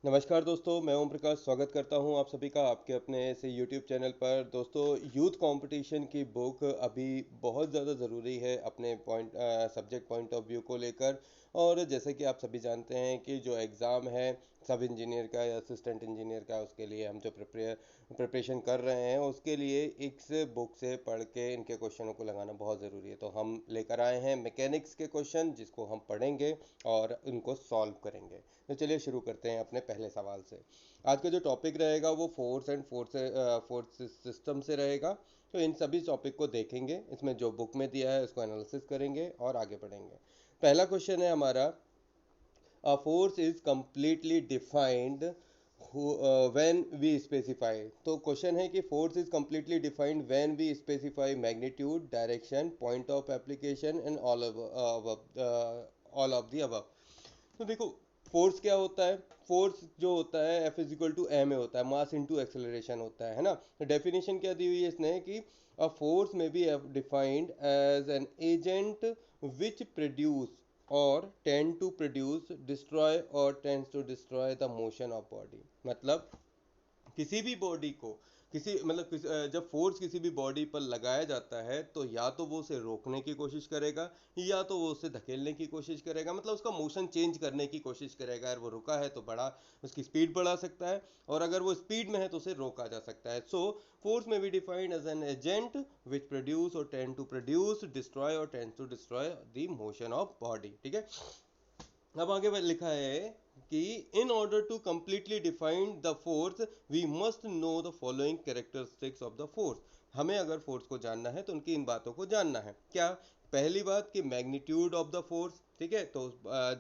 नमस्कार दोस्तों, मैं ओम प्रकाश स्वागत करता हूं आप सभी का आपके अपने से यूट्यूब चैनल पर। दोस्तों, यूथ कंपटीशन की बुक अभी बहुत ज़्यादा ज़रूरी है अपने सब्जेक्ट पॉइंट ऑफ व्यू को लेकर। और जैसे कि आप सभी जानते हैं कि जो एग्ज़ाम है सब इंजीनियर का या असिस्टेंट इंजीनियर का, उसके लिए हम जो प्रिपरेशन कर रहे हैं, उसके लिए इस बुक से पढ़ के इनके क्वेश्चनों को लगाना बहुत ज़रूरी है। तो हम लेकर आए हैं मैकेनिक्स के क्वेश्चन, जिसको हम पढ़ेंगे और उनको सॉल्व करेंगे। तो चलिए शुरू करते हैं अपने पहले सवाल से। आज का जो टॉपिक रहेगा वो फोर्स एंड फोर्स सिस्टम से रहेगा। तो इन सभी टॉपिक को देखेंगे, इसमें जो बुक में दिया है उसको एनालिसिस करेंगे और आगे बढ़ेंगे। पहला क्वेश्चन है हमारा, a force is completely defined when we specify। तो क्वेश्चन है कि force is completely defined when we specify magnitude, direction, point of application and all of the above। तो देखो, फोर्स क्या होता है? फोर्स जो होता है F is equal to M A होता है, मास इनटू एक्सेलरेशन होता है ना। तो डेफिनेशन क्या दी हुई है इसने कि a force may be defined as an agent which produce और टेंड टू प्रोड्यूस, डिस्ट्रॉय और tends to destroy the motion of body. मतलब किसी भी बॉडी को जब फोर्स किसी भी बॉडी पर लगाया जाता है तो या तो वो उसे रोकने की कोशिश करेगा या तो वो उसे धकेलने की कोशिश करेगा, मतलब उसका मोशन चेंज करने की कोशिश करेगा। अगर वो रुका है तो उसकी स्पीड बढ़ा सकता है, और अगर वो स्पीड में है तो उसे रोका जा सकता है। So force may be defined as an agent which produce और टेंड टू प्रोड्यूस, डिस्ट्रॉय और tend to destroy the motion of body. ठीक है। अब आगे लिखा है कि in order to completely define the force we must know the following characteristics of the force. हमें अगर फोर्स को जानना है तो उनकी इन बातों को जानना है। क्या? पहली बात कि मैग्नीट्यूड ऑफ द फोर्स। ठीक है, तो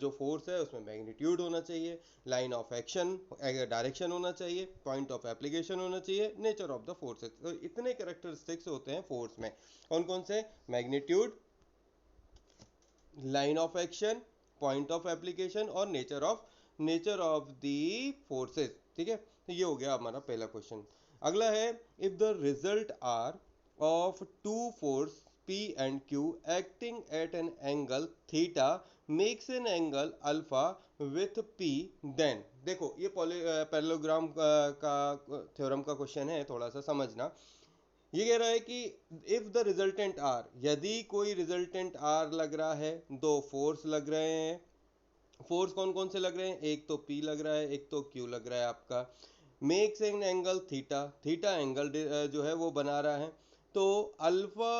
जो फोर्स है उसमें मैग्नीट्यूड होना चाहिए, लाइन ऑफ एक्शन डायरेक्शन होना चाहिए, पॉइंट ऑफ एप्लीकेशन होना चाहिए, नेचर ऑफ द फोर्सेस। तो इतने कैरेक्टरिस्टिक्स होते हैं फोर्स में। कौन कौन से? Magnitude, line of action, point of application और नेचर ऑफ द फोर्सेस। ठीक है, तो ये हो गया हमारा पहला क्वेश्चन। अगला है, if the result R of two force P and Q acting at an angle theta makes an angle alpha with P, then. देखो, ये पैरेललोग्राम का थ्योरम का क्वेश्चन है, थोड़ा सा समझना। ये कह रहा है कि इफ द रिजल्टेंट आर, यदि कोई रिजल्टेंट आर लग रहा है, दो फोर्स लग रहे हैं। फोर्स कौन कौन से लग रहे हैं? एक तो पी लग रहा है, एक तो क्यू लग रहा है आपका। Makes an angle theta, theta angle जो है वो बना रहा है। तो अल्फा,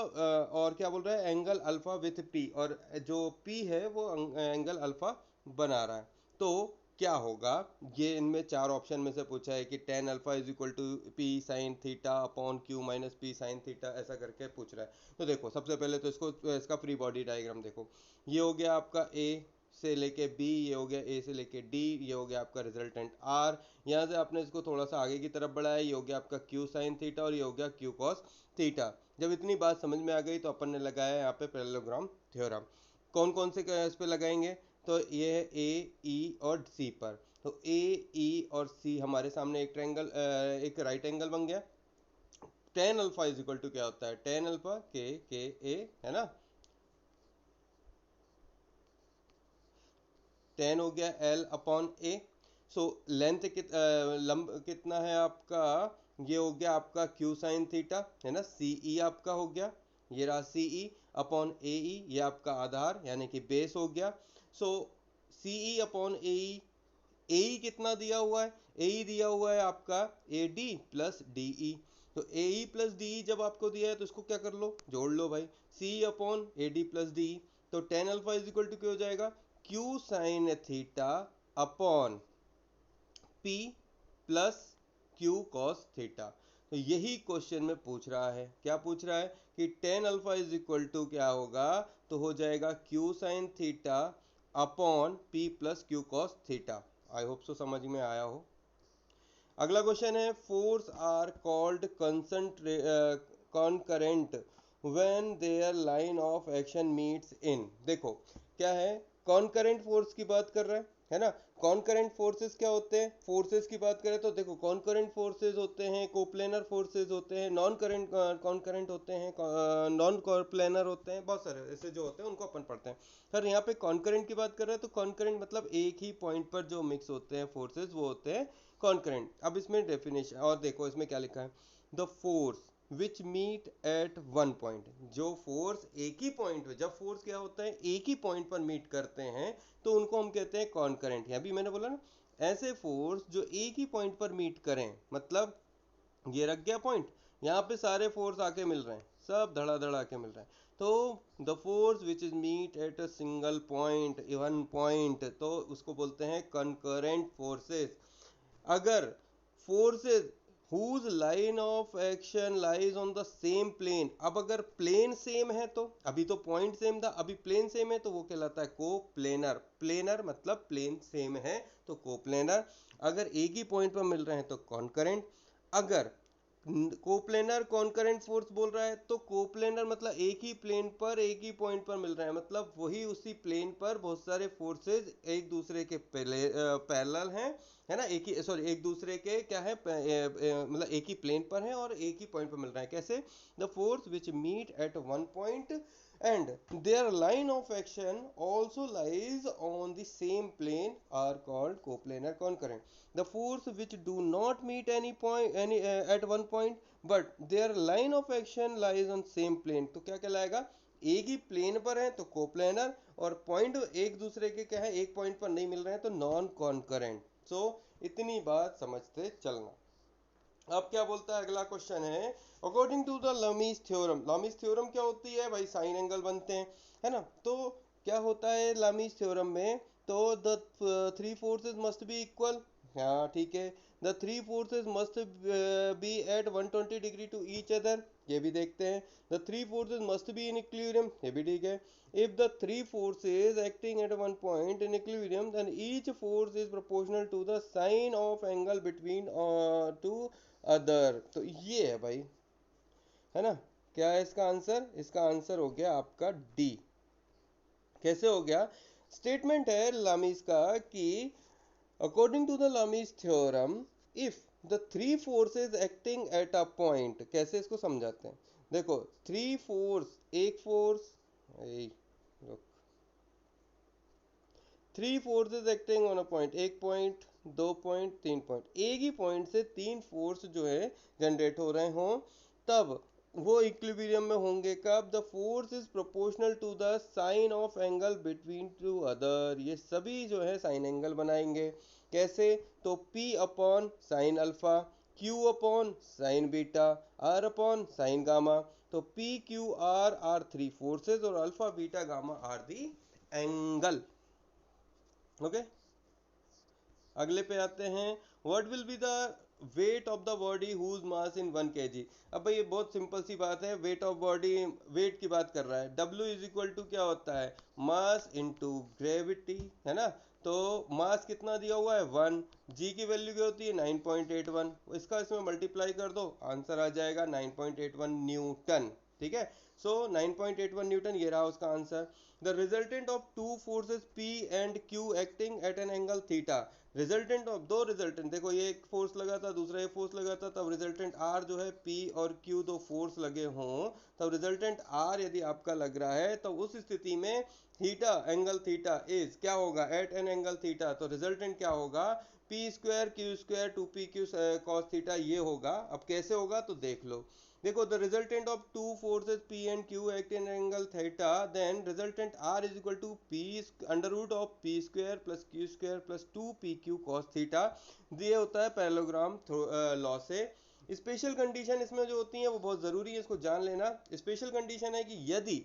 और क्या बोल रहा है? एंगल अल्फा विथ पी, और जो पी है वो एंगल अल्फा बना रहा है। तो क्या होगा? ये इनमें चार ऑप्शन में से पूछा है कि tan alpha is equal to P sine theta upon Q minus P sine theta, ऐसा करके पूछ रहा है। तो देखो, सबसे पहले तो इसका फ्री बॉडी डायग्राम देखो। ये हो गया आपका ए से लेके बी, ये हो गया ए से लेके डी, ये हो गया आपका रिजल्टेंट आर। यहाँ से आपने इसको थोड़ा सा आगे की तरफ बढ़ाया, ये हो गया आपका क्यू साइन थीटा और ये हो गया क्यू कॉस थीटा। जब इतनी बात समझ में आ गई तो अपन ने लगाया यहाँ पे पैरेललोग्राम थ्योरम। कौन कौन से इस पे लगाएंगे? तो ये है ए, ई और सी पर। तो ए, ई और सी हमारे सामने एक ट्रायंगल, एक राइट एंगल बन गया। Tan alpha is equal to क्या होता है? टेन अल्फा के ए, है ना। टेन हो गया एल अपॉन ए। सो लेंथ लंब कितना है आपका? ये हो गया आपका क्यू साइन थीटा, है ना। सी ई आपका हो गया, ये रहा सी ई अपॉन ए ई, ये आपका आधार यानी कि बेस हो गया। सो सी ई अपॉन ए ई, ए ई कितना दिया हुआ है? ए ई दिया हुआ है आपका ए डी प्लस डी ई। तो ए ई प्लस डी ई जब आपको दिया है तो इसको क्या कर लो? जोड़ लो भाई। C upon A D plus D E, तो tan alpha is equal to क्या हो जाएगा? Q sine theta upon P plus Q cos theta. तो यही क्वेश्चन में पूछ रहा है। क्या पूछ रहा है? कि tan alpha is equal to क्या होगा? तो हो जाएगा Q sine theta upon P plus Q cos theta. I hope so समझ में आया हो। अगला क्वेश्चन है, forces are called concurrent when their line of action meets in. देखो क्या है, कॉन्करेंट फोर्स की बात कर रहा है ना। कॉनकरेंट फोर्सेस क्या होते हैं? फोर्सेस की बात करें तो देखो कॉनकरेंट फोर्सेस होते हैं, कोप्लेनर फोर्सेस होते हैं, नॉन करेंट कॉनकरेंट होते हैं, नॉन कोप्लेनर होते हैं, बहुत सारे ऐसे जो होते हैं उनको अपन पढ़ते हैं। सर यहाँ पे कॉनकरेंट की बात कर रहे हैं तो कॉनकरेंट मतलब एक ही पॉइंट पर जो मिक्स होते हैं फोर्सेस वो होते हैं कॉनकरेंट। अब इसमें डेफिनेशन और देखो इसमें क्या लिखा है, the force which meet at one point, जो फोर्स एक ही पॉइंट पे, जब फोर्स क्या होता है एक ही पॉइंट पर मीट करते हैं तो उनको हम कहते हैं कॉनकरेंट। अभी मैंने बोला ना, ऐसे फोर्स जो एक ही पॉइंट पर मीट करें, मतलब ये रख गया पॉइंट, यहाँ पे सारे फोर्स आके मिल रहे हैं, सब धड़ाधड़ आके मिल रहे हैं, तो the force which is meet at a single point, one point, तो उसको बोलते हैं कंकरेंट फोर्सेस। अगर forces whose line of action lies on the same plane, अब अगर प्लेन सेम है तो, अभी तो पॉइंट सेम था, अभी प्लेन सेम है तो वो कहलाता है कोप्लेनर। प्लेनर मतलब प्लेन सेम है तो कोप्लेनर। अगर एक ही पॉइंट पर मिल रहे हैं तो कॉनकरेंट। अगर कोप्लेनर कॉनकरेंट फोर्स बोल रहा है तो कोप्लेनर मतलब एक ही प्लेन पर एक ही पॉइंट पर मिल रहा है, मतलब वही उसी प्लेन पर बहुत सारे फोर्सेस एक दूसरे के पैरेलल हैं, है ना, एक ही सॉरी एक दूसरे के क्या है मतलब एक ही प्लेन पर है और एक ही पॉइंट पर मिल रहा है। कैसे? The force which meet at one point and their line of action also lies on the same plane are called coplanar concurrent. The force which do not meet at one point but their line of action lies on same plane, तो क्या कहलाएगा? एक ही plane पर है तो coplanar, और point एक दूसरे के क्या है एक पॉइंट पर नहीं मिल रहे हैं तो नॉन कॉन्करेंट। सो इतनी बात समझते चलना। अब क्या बोलता है, अगला क्वेश्चन है, according to the Lami's theorem. Lami's theorem क्या होती है भाई? साइन एंगल बनते हैं, है ना। तो क्या होता है लमीज थ्योरम में, तो the three forces must be equal, हाँ ठीक है, the three forces must be at 120 degree to each other, ये भी देखते हैं। The three forces must be in equilibrium, ये भी ठीक है। if the three forces acting at one point in equilibrium then each force is proportional to the sine of angle between two other, तो ये है भाई, है ना। क्या है इसका आंसर? इसका आंसर हो गया आपका डी। कैसे हो गया? स्टेटमेंट है लामीज का कि according to the Lami's theorem if the three forces acting at a point, कैसे इसको समझाते हैं, देखो थ्री फोर्स, एक force, three forces acting on a point, एक पॉइंट, दो पॉइंट, तीन पॉइंट, एक ही पॉइंट से तीन फोर्स जो है जनरेट हो रहे हों, तब वो इक्विलिब्रियम में होंगे कब? The force is proportional to the sine of angle between two other, ये सभी जो है साइन एंगल बनाएंगे। कैसे? तो P upon sine alpha, Q upon sine beta, R upon sine gamma, तो P Q R are three forces और alpha beta gamma are the angle. Okay, अगले पे आते हैं, what will be the weight of the body whose mass in 1 kg। अब भाई ये बहुत सिंपल सी बात है, वेट ऑफ बॉडी, वेट की बात कर रहा है, W इज इक्वल टू क्या होता है? मास इनटू ग्रेविटी, है ना। तो मास कितना दिया हुआ है? 1, जी की वैल्यू क्या होती है? 9.81, इसका इसमें मल्टीप्लाई कर दो, आंसर आ जाएगा 9.81 न्यूटन। ठीक है, सो 9.81 न्यूटन, ये रहा उसका answer. The resultant of two forces P and Q acting at an angle theta, resultant of दो रिजल्टेंट, देखो ये एक फोर्स लगा था दूसरा एक फोर्स लगा था, तब रिजल्टेंट आर जो है P और Q दो फोर्स लगे हों, तब रिजल्टेंट आर यदि आपका लग रहा है तो उस स्थिति में थीटा, एंगल थीटा इज क्या होगा? एट एन एंगल थीटा, तो रिजल्टेंट क्या होगा? P square Q square two P Q cos theta, ये होगा। अब कैसे होगा तो देख लो, देखो the resultant of two forces P and Q act in angle theta, then resultant R is equal to P under root of P square plus Q square plus 2PQ cos theta, ये होता है parallelogram law से। Special condition इसमें जो होती है वो बहुत ज़रूरी है, इसको जान लेना। स्पेशल कंडीशन है कि यदि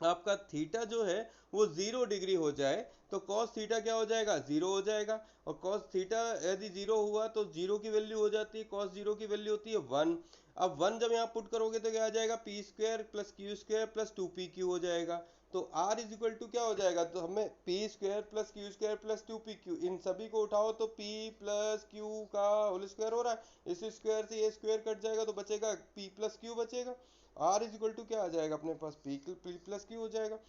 आपका थीटा जो है वो 0 डिग्री हो जाए तो कॉस थीटा क्या हो जाएगा? 0 हो जाएगा, और कॉस थीटा यदि 0 हुआ तो 0 की वैल्यू हो जाती है, कॉस 0 की वैल्यू होती है 1। अब 1 जब यहाँ पुट करोगे तो क्या आ जाएगा? P square plus Q square plus 2PQ हो जाएगा। तो R इज इक्वल टू क्या हो जाएगा? तो हमें P square plus Q square plus 2PQ, इन सभी को उठाओ तो P प्लस क्यू का होल स्क्वायर हो रहा है, इस स्क्वायर से ये स्क्वायर कट जाएगा तो बचेगा P प्लस क्यू बचेगा। R इज इक्वल टू क्या आ जाएगा अपने पास? P प्लस क्यू हो जाएगा।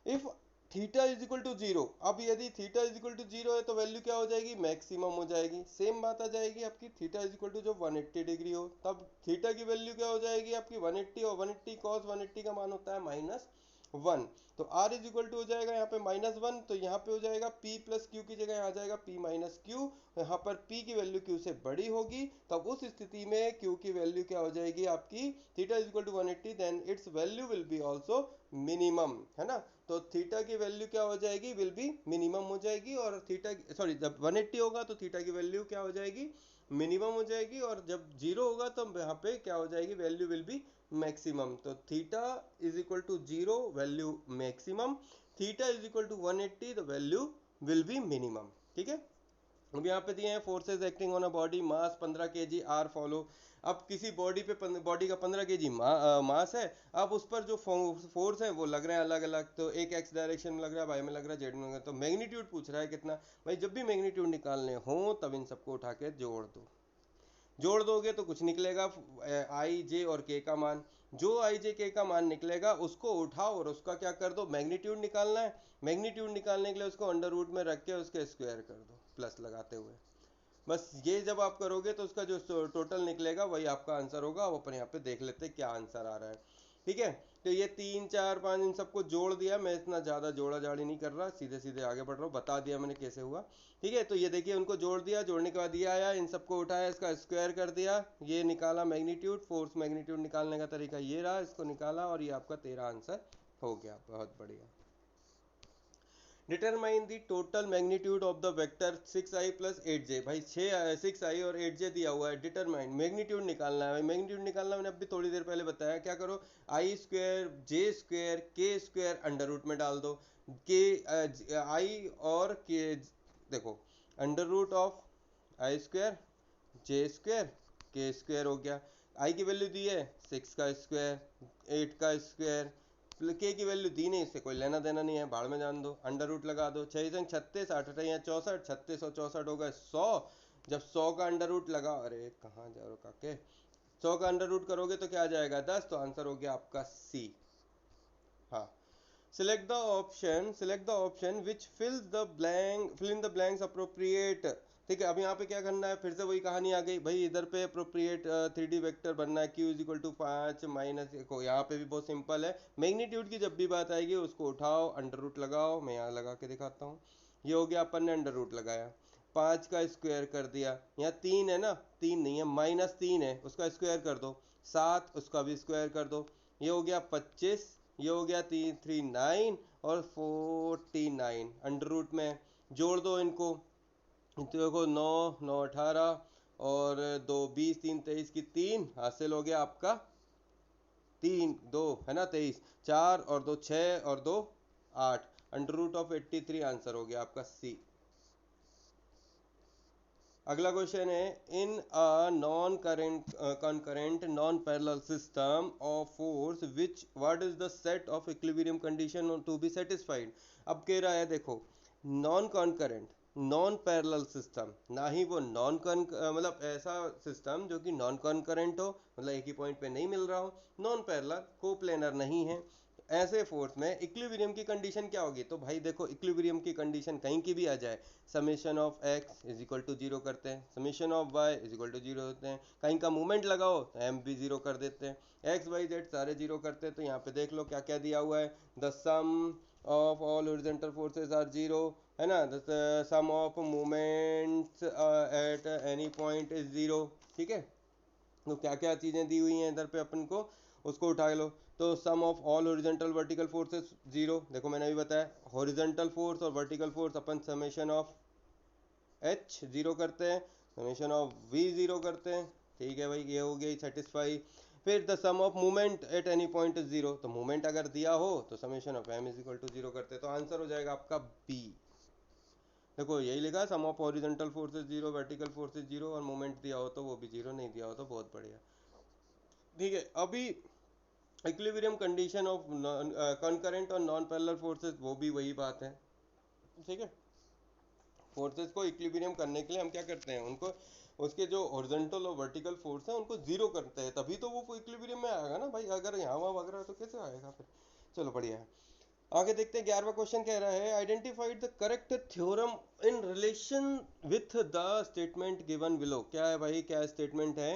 If theta is equal to zero. अब यदि theta is equal to zero है तो वैल्यू क्या हो जाएगी, मैक्सिमम हो जाएगी। सेम बात आ जाएगी आपकी, थीटा इज इक्वल टू जब 180 डिग्री हो तब थीटा की वैल्यू क्या हो जाएगी आपकी 180, और 180 कॉस 180 का मान होता है -1। तो r इज इक्वल टू हो जाएगा यहाँ पे -1, तो यहाँ पे हो जाएगा p प्लस क्यू की जगह आ जाएगा p माइनस क्यू। यहाँ पर p की वैल्यू q से बड़ी होगी, तब उस स्थिति में q की वैल्यू क्या हो जाएगी आपकी, theta is equal to 180, then its value will be also minimum, है ना। तो थीटा की वैल्यू क्या हो जाएगी, विल बी मिनिमम हो जाएगी, और थीटा सॉरी जब 180 होगा तो थीटा की वैल्यू क्या हो जाएगी, मिनिमम हो जाएगी, और जब जीरो होगा तो यहाँ पे क्या हो जाएगी, वैल्यू विल बी मैक्सिमम। तो theta is equal to zero, value maximum, theta is equal to 180, the value will be minimum. ठीक है। अब यहाँ पे दिए हैं forces acting on a body, mass 15 KG are follow. अब किसी बॉडी पे बॉडी का 15 केजी मास है, अब उस पर जो फोर्स है वो लग रहे हैं अलग अलग, तो एक एक्स डायरेक्शन में लग रहा है, वाई में लग रहा है, जेड में लग रहा है, तो मैग्नीट्यूड पूछ रहा है कितना। भाई जब भी मैग्नीट्यूड निकालने हो तब इन सबको उठा के जोड़ दो, जोड़ दोगे तो कुछ निकलेगा, आई जे और के का मान। जो आई जे के का मान निकलेगा उसको उठाओ और उसका क्या कर दो, मैग्नीट्यूड निकालना है। मैग्नीट्यूड निकालने के लिए उसको अंडर रूट में रख के उसके स्क्वायर कर दो प्लस लगाते हुए। बस ये जब आप करोगे तो उसका जो टोटल निकलेगा वही आपका आंसर होगा। अब अपन यहाँ पे देख लेते हैं क्या आंसर आ रहा है। ठीक है। तो ये 3 4 5 इन सबको जोड़ दिया, मैं इतना ज़्यादा जोड़ा जाड़ी नहीं कर रहा, सीधे सीधे आगे बढ़ रहा हूँ, बता दिया मैंने कैसे हुआ। ठीक है। तो ये देखिए उनको जोड़ दिया, जोड़ने के बाद ये आया, इन सबको उठाया, इसका स्क्वायर कर दिया, ये निकाला मैग्नीट्यूड, फोर्स मैग्नीट्यूड निकालने का तरीका ये रहा, इसको निकाला, और ये आपका 13 आंसर हो गया। बहुत बढ़िया। Determine the total magnitude of the vector 6i plus 8j। भाई 6i और 8j दिया हुआ है, डिटरमाइन मैग्नीट्यूड निकालना है। मैग्नीट्यूड निकालना मैंने अभी थोड़ी देर पहले बताया, क्या करो, I square J square K square under root में डाल दो, के आई और के, देखो under root of I square J square K square हो गया। आई की वैल्यू दी है 6 का स्क्वायर 8 का स्क्वायर, के की वैल्यू दी नहीं, इससे कोई लेना देना नहीं है, भाड़ में जान दो, अंडर रूट लगा दो, 6 संग 36 8 8 64, 36 और 64 हो गए 100। जब 100 का अंडर रूट लगा, अरे कहाँ जा रहे हो काके, 100 का अंडर रूट करोगे तो क्या आ जाएगा 10, तो आंसर हो गया आपका सी। हाँ। Select the option which fill in the blanks appropriate. ठीक है। अब यहाँ पे क्या करना है, फिर से वही कहानी आ गई भाई, इधर पे अप्रोप्रिएट 3D वेक्टर बनना है, q is equal to 5 minus, देखो यहाँ पे भी बहुत सिंपल है, मैग्नीट्यूड की जब भी बात आएगी उसको उठाओ, अंडर रूट लगाओ, मैं यहाँ लगा के दिखाता हूँ। ये हो गया, अपन ने अंडर रूट लगाया, 5 का स्क्वायर कर दिया, यहाँ 3 है ना, 3 नहीं है, -3 है, उसका स्क्वायर कर दो, 7 उसका भी स्क्वायर कर दो, ये हो गया 25, ये हो गया 339 और 49 अंडर रूट में जोड़ दो इनको, तो देखो 9 9 18 और 2 20 3 23 की 3 हासिल हो गया आपका 3 2 है ना 23, 4 और 2 6 और 2 8, अंडर रूट ऑफ 83 आंसर हो गया आपका सी। अगला क्वेश्चन है, in a non current concurrent non parallel system of force which what is the set of equilibrium condition to be satisfied. अब कह रहा है देखो, non concurrent non parallel system, ना ही वो मतलब ऐसा सिस्टम जो कि नॉन कॉन्करेंट हो, मतलब एक ही पॉइंट पे नहीं मिल रहा हो, नॉन पैरेलल कोप्लेनर नहीं है, ऐसे फोर्स में इक्विलिब्रियम की कंडीशन क्या होगी। तो भाई देखो इक्विलिब्रियम की कंडीशन कहीं की भी आ जाए, summation of X is equal to zero करते हैं, summation of Y is equal to zero होते हैं, कहीं का मूवमेंट लगाओ तो एम भी जीरो कर देते हैं, एक्स वाई जेड सारे जीरो करते हैं। तो यहाँ पे देख लो क्या क्या दिया हुआ है, the sum of all horizontal forces are zero, है ना, the sum of movements at any point is zero. ठीक है। तो क्या क्या चीज़ें दी हुई हैं इधर पे अपन को, उसको उठा लो। तो sum of all horizontal vertical forces zero, देखो मैंने भी बताया हॉरिजॉन्टल फोर्स और वर्टिकल फोर्स अपन समेशन ऑफ एच जीरो करते हैं, समेशन ऑफ वी जीरो करते हैं। ठीक है भाई, ये हो गई सेटिस्फाई। फिर the sum of movement at any point is zero, तो मूवमेंट अगर दिया हो तो summation of M is equal to zero करते हैं, तो आंसर हो जाएगा आपका बी। देखो यही लिखा, sum of horizontal forces zero, vertical forces zero, और मूवमेंट दिया हो तो वो भी जीरो, नहीं दिया हो तो बहुत बढ़िया। ठीक है। अभी इक्विलिब्रियम कंडीशन ऑफ कॉन्करेंट और नॉन पैरेलल फोर्सेस, वो भी वही बात है। ठीक है। फोर्सेस को इक्विलिब्रियम करने के लिए हम क्या करते हैं, उनको उसके जो हॉरिजॉन्टल और वर्टिकल फोर्स है उनको जीरो करते हैं, तभी तो वो इक्विलिब्रियम में आएगा ना भाई, अगर यहाँ वहाँ वगैरह तो कैसे आएगा फिर। चलो बढ़िया है। आगे देखते हैं 11वां क्वेश्चन कह रहा है identified the correct theorem in relation with the statement given below. क्या है भाई, क्या स्टेटमेंट है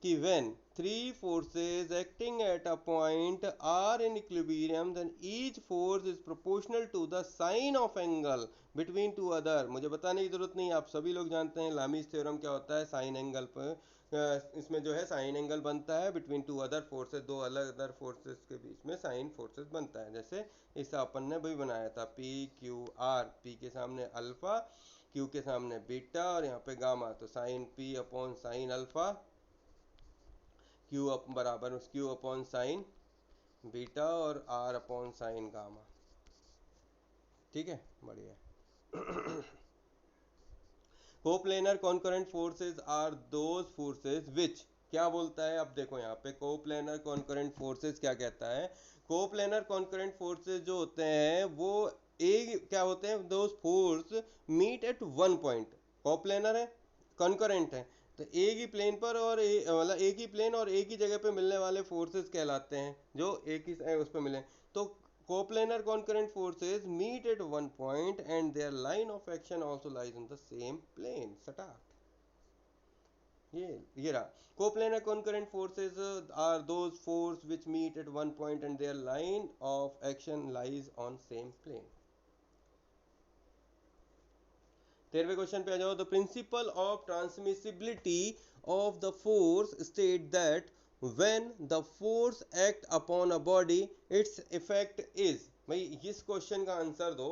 कि when three forces acting at a point are in equilibrium then each force is proportional to the sine of angle between two other. मुझे बताने की जरूरत नहीं, आप सभी लोग जानते हैं लामीज थ्योरम क्या होता है। साइन एंगल पर इसमें जो है साइन एंगल बनता है बिटवीन टू अदर फोर्सेस, दो अलग अदर फोर्सेस के बीच में साइन फोर्सेस बनता है। जैसे इस अपन ने भी बनाया था पी क्यू आर, पी के सामने अल्फा, क्यू के सामने बीटा और यहाँ पे गामा, तो sine P upon sine alpha, Q up बराबर क्यू अपॉन साइन बीटा और आर अपॉन साइन गामा। ठीक है, बढ़िया। Coplanar concurrent forces are those forces which, क्या बोलता है अब देखो यहाँ पे कोप्लेनर कॉन्करेंट फोर्सेस क्या कहता है। कोप्लेनर कॉन्करेंट फोर्सेस जो होते हैं वो एक क्या होते हैं, those force meet at one point. Coplanar है, कॉन्करेंट है, तो एक ही प्लेन पर और मतलब एक ही प्लेन और एक ही जगह पे मिलने वाले फोर्सेस कहलाते हैं जो एक ही उस पर मिले। तो coplanar concurrent forces meet at one point and their line of action also lies on the same plane. Start. ये रहा coplanar concurrent forces are those forces which meet at one point and their line of action lies on same plane. 13वें question पे आ जाओ। The principle of transmissibility of the force state that when the force act upon a body its effect is. भाई इस question का answer दो।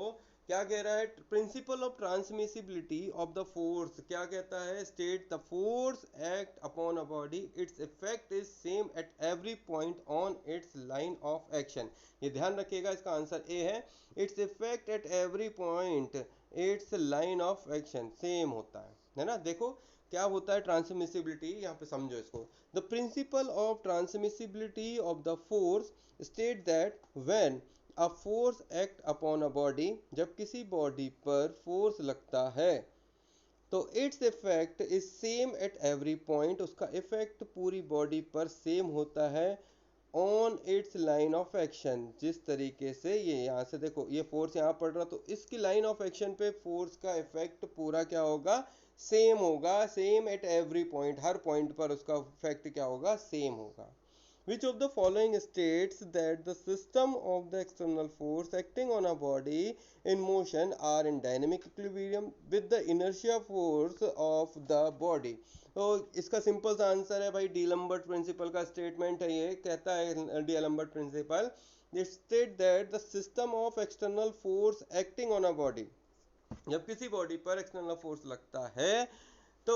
क्या कह रहा है, principal of transmissibility of the force क्या कहता है, state the force act upon a body its effect is same at every point on it's line of action. ये ध्यान रखिएगा, इसका आंसर ए है। Its effect at every point it's line of action same होता है ना। देखो क्या होता है ट्रांसमिसिबिलिटी, यहाँ पे समझो इसको। The principle of transmissibility of the force state that when a force act upon a body, जब किसी बॉडी पर फोर्स लगता है तो it's effect is same at every point, उसका इफेक्ट पूरी बॉडी पर सेम होता है on it's line of action. जिस तरीके से ये यहाँ से देखो ये फोर्स यहाँ पड़ रहा, तो इसकी लाइन ऑफ एक्शन पे फोर्स का इफेक्ट पूरा क्या होगा, सेम होगा। Same at every point, her point पर उसका इफेक्ट क्या होगा, सेम होगा। Which of the following states that the system of the external force acting on a body in motion are in dynamic equilibrium with the inertia force of the body? तो इसका simple सा answer है भाई, d'Alembert principle का statement है। ये कहता है d'Alembert principle state that the system of external force acting on a body, जब किसी बॉडी पर एक्सटर्नल फोर्स लगता है तो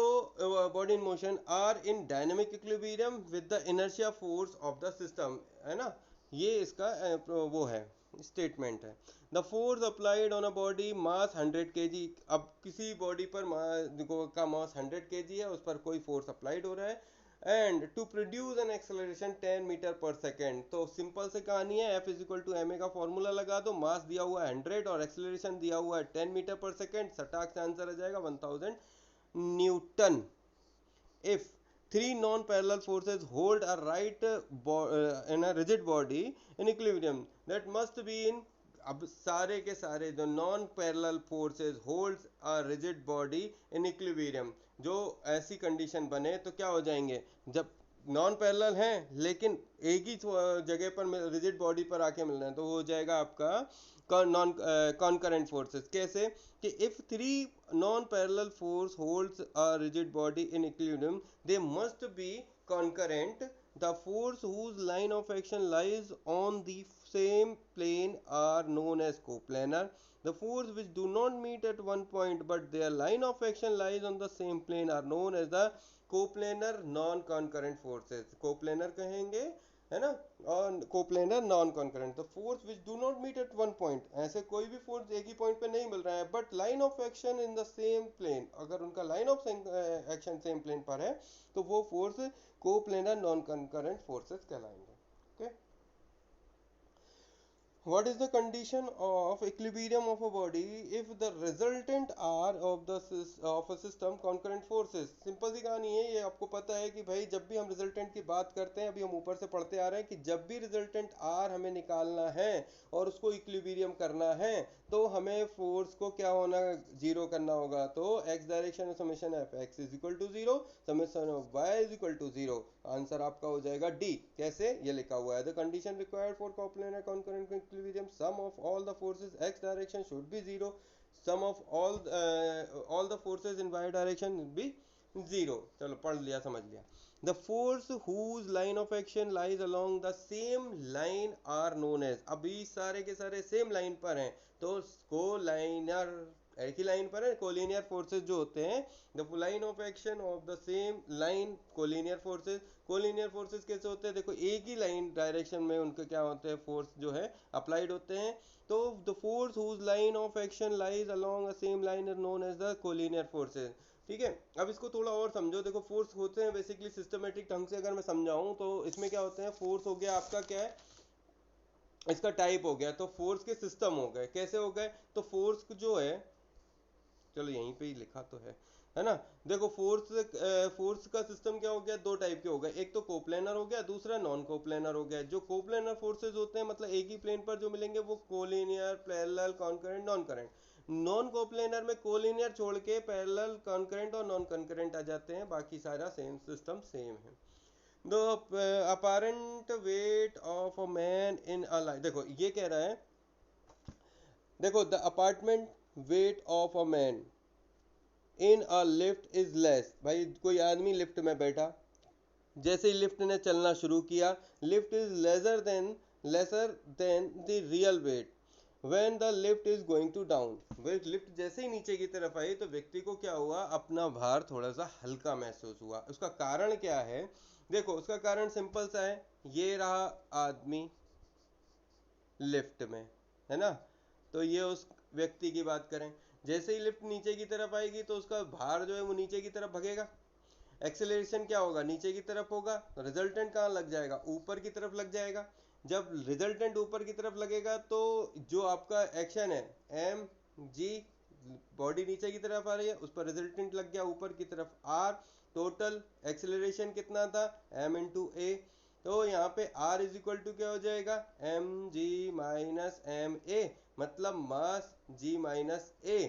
body in motion or in dynamic equilibrium with the inertia force of the system, है ना। ये इसका वो है स्टेटमेंट है। The force applied on a body mass 100 kg, अब किसी बॉडी पर का मास 100 kg है, उस पर कोई फोर्स अप्लाइड हो रहा है and to produce an acceleration 10 meter पर सेकेंड। तो सिंपल से कहानी है, F is equal to M A का फॉर्मूला लगा दो, मास दिया हुआ है 100 और एक्सेलरेशन दिया हुआ है 10 मीटर पर सेकेंड, सटाक से आंसर आ जाएगा 1000 Newton. If three non-parallel forces hold a in a rigid body in equilibrium, that must be in, अब सारे के सारे जो non parallel forces holds a rigid body in equilibrium, जो ऐसी कंडीशन बने तो क्या हो जाएंगे, जब नॉन पैरेलल हैं लेकिन एक ही जगह पर रिजिड बॉडी पर आके मिल रहे हैं, तो वो हो जाएगा आपका नॉन कॉन्करेंट फोर्सेस। कैसे कि if three non parallel force holds a rigid body in equilibrium they must be concurrent, the force whose line of action lies on the same plane are known as coplanar. The force which do not meet at one point but their line of action lies on the same plane are known as the coplanar non concurrent forces. coplanar कहेंगे, है ना, और coplanar non concurrent. The force which do not meet at one point, ऐसे कोई भी force एक ही point पे नहीं मिल रहा है but line of action in the same plane, अगर उनका line of action same plane पर है तो वो force coplanar non concurrent forces कहलाएंगे। Okay, What is the condition of equilibrium of a body if the resultant are of the of a system concurrent forces? Simple सी कहानी है, ये आपको पता है कि भाई जब भी हम रिजल्टेंट की बात करते हैं, अभी हम ऊपर से पढ़ते आ रहे हैं कि जब भी रिजल्टेंट आर हमें निकालना है और उसको इक्विलिब्रियम करना है, तो हमें फोर्स को क्या होना, जीरो करना होगा। तो एक्स डायरेक्शन में summation F X is equal to zero, summation of Y is equal to zero. Answer आपका हो जाएगा डी। कैसे, ये लिखा हुआ है, the condition required for coplanar concurrent equilibrium, sum of all the forces X direction should be zero, sum of all the forces in Y direction be zero. चलो पढ़ लिया, समझ लिया। The force whose line of action lies along the same line are known as, अभी सारे के सारे same line पर हैं, तो कोलाइनर, एक ही लाइन पर है, कोलिनियर फोर्सेस जो होते हैं, the line of action of the same line collinear forces. Collinear forces कैसे होते हैं, देखो एक ही लाइन डायरेक्शन में उनके क्या होते हैं, फोर्स जो है अप्लाइड होते हैं। तो the force whose line of action lies along a same line are known as the collinear forces. ठीक है, अब इसको थोड़ा और समझो। देखो फोर्स होते हैं बेसिकली सिस्टमेटिक ढंग से अगर मैं समझाऊं तो इसमें क्या होते हैं, फोर्स हो गया आपका क्या है, इसका टाइप हो गया, तो फोर्स के सिस्टम हो गए। कैसे हो गए, तो फोर्स जो है, चलो यहीं पे ही लिखा तो है ना। देखो फोर्स का सिस्टम क्या हो गया, दो टाइप के हो गए, एक तो कोप्लेनर हो गया, दूसरा नॉन कोप्लेनर हो गया। जो कोप्लेनर फोर्सेज होते हैं, मतलब एक ही प्लेन पर जो मिलेंगे, वो collinear, parallel, concurrent, non current. Non coplanar में कोलिनियर छोड़ के पैरेलल, कॉन्करेंट और नॉन कॉन्करेंट आ जाते हैं, बाकी सारा सेम सिस्टम सेम है। The apparent weight of a man in a life, देखो ये कह रहा है, देखो the apartment weight of a man in a lift is less. भाई कोई आदमी लिफ्ट में बैठा, जैसे ही लिफ्ट ने चलना शुरू किया, lift is lesser than the real weight when the lift is going to down. वे लिफ्ट जैसे ही नीचे की तरफ आई, तो व्यक्ति को क्या हुआ, अपना भार थोड़ा सा हल्का महसूस हुआ। उसका कारण क्या है, देखो उसका कारण सिंपल सा है, ये रहा आदमी लिफ्ट में, है ना। तो ये उस व्यक्ति की बात करें, जैसे ही लिफ्ट नीचे की तरफ आएगी, तो उसका भार जो है वो नीचे की तरफ भगेगा। एक्सेलरेशन क्या होगा, नीचे की तरफ होगा, रिजल्टेंट कहाँ लग जाएगा, ऊपर की तरफ लग जाएगा। जब रिजल्टेंट ऊपर की तरफ लगेगा, तो जो आपका एक्शन है एम जी, बॉडी नीचे की तरफ आ रही है, उस पर रिजल्टेंट लग गया ऊपर की तरफ आर। टोटल एक्सेलरेशन कितना था, एम इंटू ए। तो यहाँ पे आर इज इक्वल टू क्या हो जाएगा, M G minus M A, मतलब मास जी माइनस ए।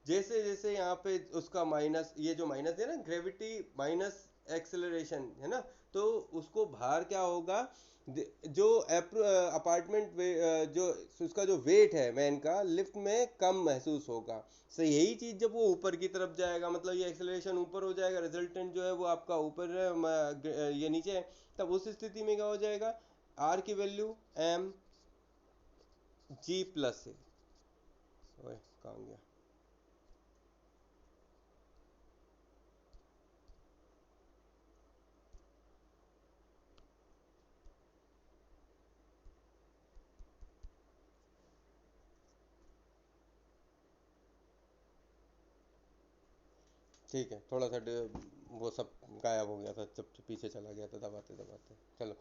जैसे जैसे यहाँ पे उसका माइनस, ये जो माइनस है ना, ग्रेविटी माइनस एक्सेलरेशन है ना, तो उसको भार क्या होगा, जो अपार्टमेंट जो उसका जो वेट है मैन का, लिफ्ट में कम महसूस होगा। सो यही चीज जब वो ऊपर की तरफ जाएगा, मतलब ये एक्सेलरेशन ऊपर हो जाएगा, रिजल्टेंट जो है वो आपका ऊपर है, ये नीचे है, तब उस स्थिति में क्या हो जाएगा, आर की वैल्यू एम जी प्लस है। ओए कहाँ गया, ठीक है, थोड़ा सा वो सब गायब हो गया था, जब पीछे चला गया था दबाते दबाते। चलो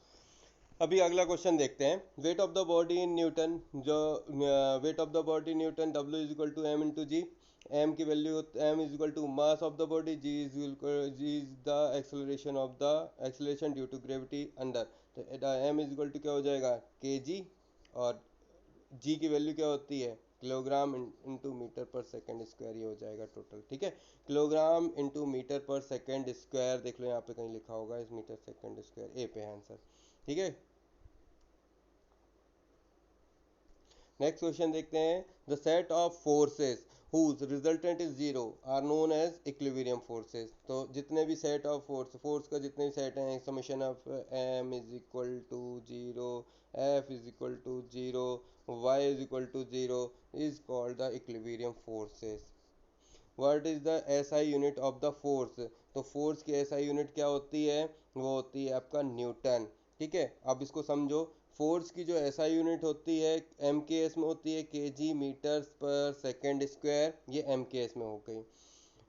अभी अगला क्वेश्चन देखते हैं। Weight of the body in newton, जो weight of the body newton, W is equal to M into G. M की value, M is equal to mass of the body, G is the acceleration of the acceleration due to gravity under. तो M is equal to क्या हो जाएगा, के जी, और जी की value क्या होती है, किलोग्राम इंटू मीटर पर सेकेंड स्क्वायर, ये हो जाएगा टोटल। ठीक है, किलोग्राम इंटू मीटर पर सेकेंड स्क्वायर, देख लो यहाँ पे कहीं लिखा होगा, इस मीटर सेकेंड स्क्वायर ए पे है आंसर। ठीक है, नेक्स्ट क्वेश्चन देखते हैं। The set of forces whose resultant is zero are known as equilibrium forces। तो जितने भी सेट ऑफ फोर्स का जितने भी सेट हैं, summation of M is equal to zero, F is equal to zero, Y is equal to zero, is called the equilibrium forces. What is the SI unit of the force. तो force की SI unit क्या होती है, वो होती है आपका Newton. ठीक है, अब इसको समझो। फोर्स की जो एसआई यूनिट होती है एम के एस में होती है, के जी मीटर पर सेकेंड स्क्वायर, ये एम के एस में हो गई।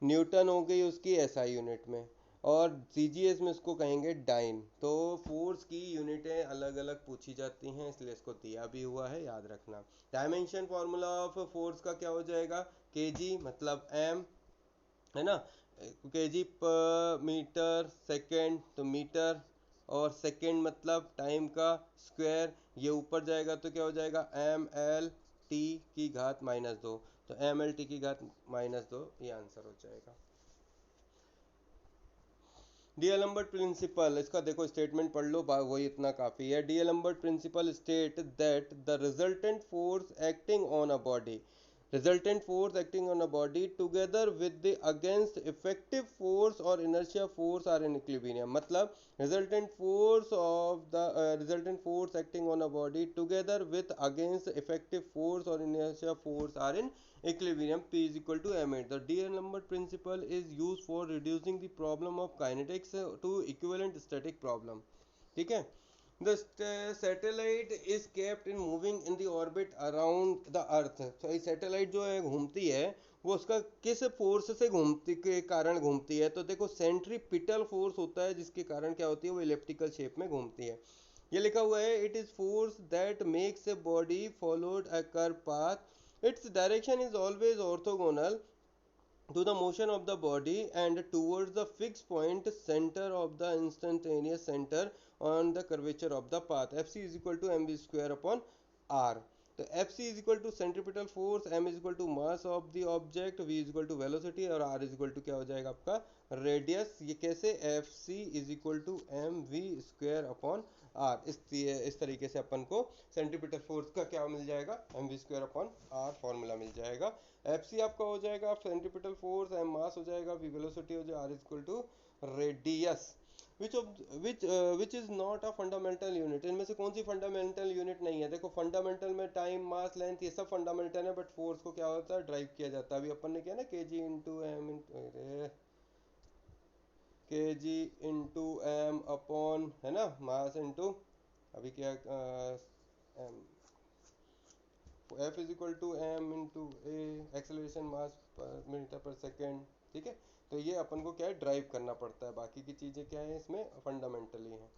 न्यूटन हो गई उसकी एसआई यूनिट में। और सीजीएस में इसको कहेंगे डाइन। तो फोर्स की यूनिटें अलग अलग पूछी जाती हैं, इसलिए इसको दिया भी हुआ है, याद रखना। डायमेंशन फॉर्मूला ऑफ फोर्स का क्या हो जाएगा, केजी मतलब एम, है ना, केजी पर मीटर सेकेंड, तो मीटर, और सेकेंड मतलब टाइम का स्क्वायर, ये ऊपर जाएगा तो क्या हो जाएगा एम एल टी की घात -2, तो एम एल टी की घात -2, ये आंसर हो जाएगा। डीएलम्बर्ट प्रिंसिपल, इसका देखो स्टेटमेंट पढ़ लो, वही इतना काफ़ी है। D'Alembert principle state that the resultant force acting on a body, resultant force acting on a body together with the against effective force or inertia force are in equilibrium। मतलब resultant force acting on a body together with against effective force or inertia force are in equilibrium, P is equal to m8। The D'Alembert principle is used for reducing the problem of kinetics to equivalent static problem। ठीक है। The satellite is kept in moving in the orbit around the earth। तो ये satellite जो है घूमती है, वो उसका किस फोर्स से घूमती के कारण घूमती है, तो देखो सेंट्रीपिटल फोर्स होता है, जिसके कारण क्या होती है, वो इलेप्टिकल शेप में घूमती है। ये लिखा हुआ है, it is force that makes a body followed a curve path, its direction is always orthogonal to the motion of the body and towards the fixed point center of the instantaneous center on the curvature of the path। Fc is equal to mv square upon r। तो Fc is equal to centripetal force, m is equal to mass of the object, v is equal to velocity और r is equal to क्या हो जाएगा आपका radius. ये कैसे, Fc is equal to mv square upon r। इस तरीके से अपन को सेंट्रीपिटल फोर्स का क्या मिल जाएगा, mv square upon r formula मिल जाएगा। एफ सी आपका हो जाएगा सेंट्रीपिटल फोर्स, एम मास हो जाएगा, वी वेलोसिटी हो जाएगा, R is equal to radius. Which is not a fundamental unit. इनमें से कौन सी फंडामेंटल यूनिट नहीं है, देखो फंडामेंटल में टाइम मास लेंथ ये सब फंडामेंटल है, बट फोर्स को क्या होता है ड्राइव किया जाता है। अभी अपन ने किया ना के जी इंटू एम के जी इंटू एम अपॉन, है ना, मास इंटू, अभी क्या M, F is equal to M into A, acceleration mass per meter पर सेकेंड। ठीक है, तो ये अपन को क्या है ड्राइव करना पड़ता है, बाकी की चीज़ें क्या है इसमें फंडामेंटली हैं।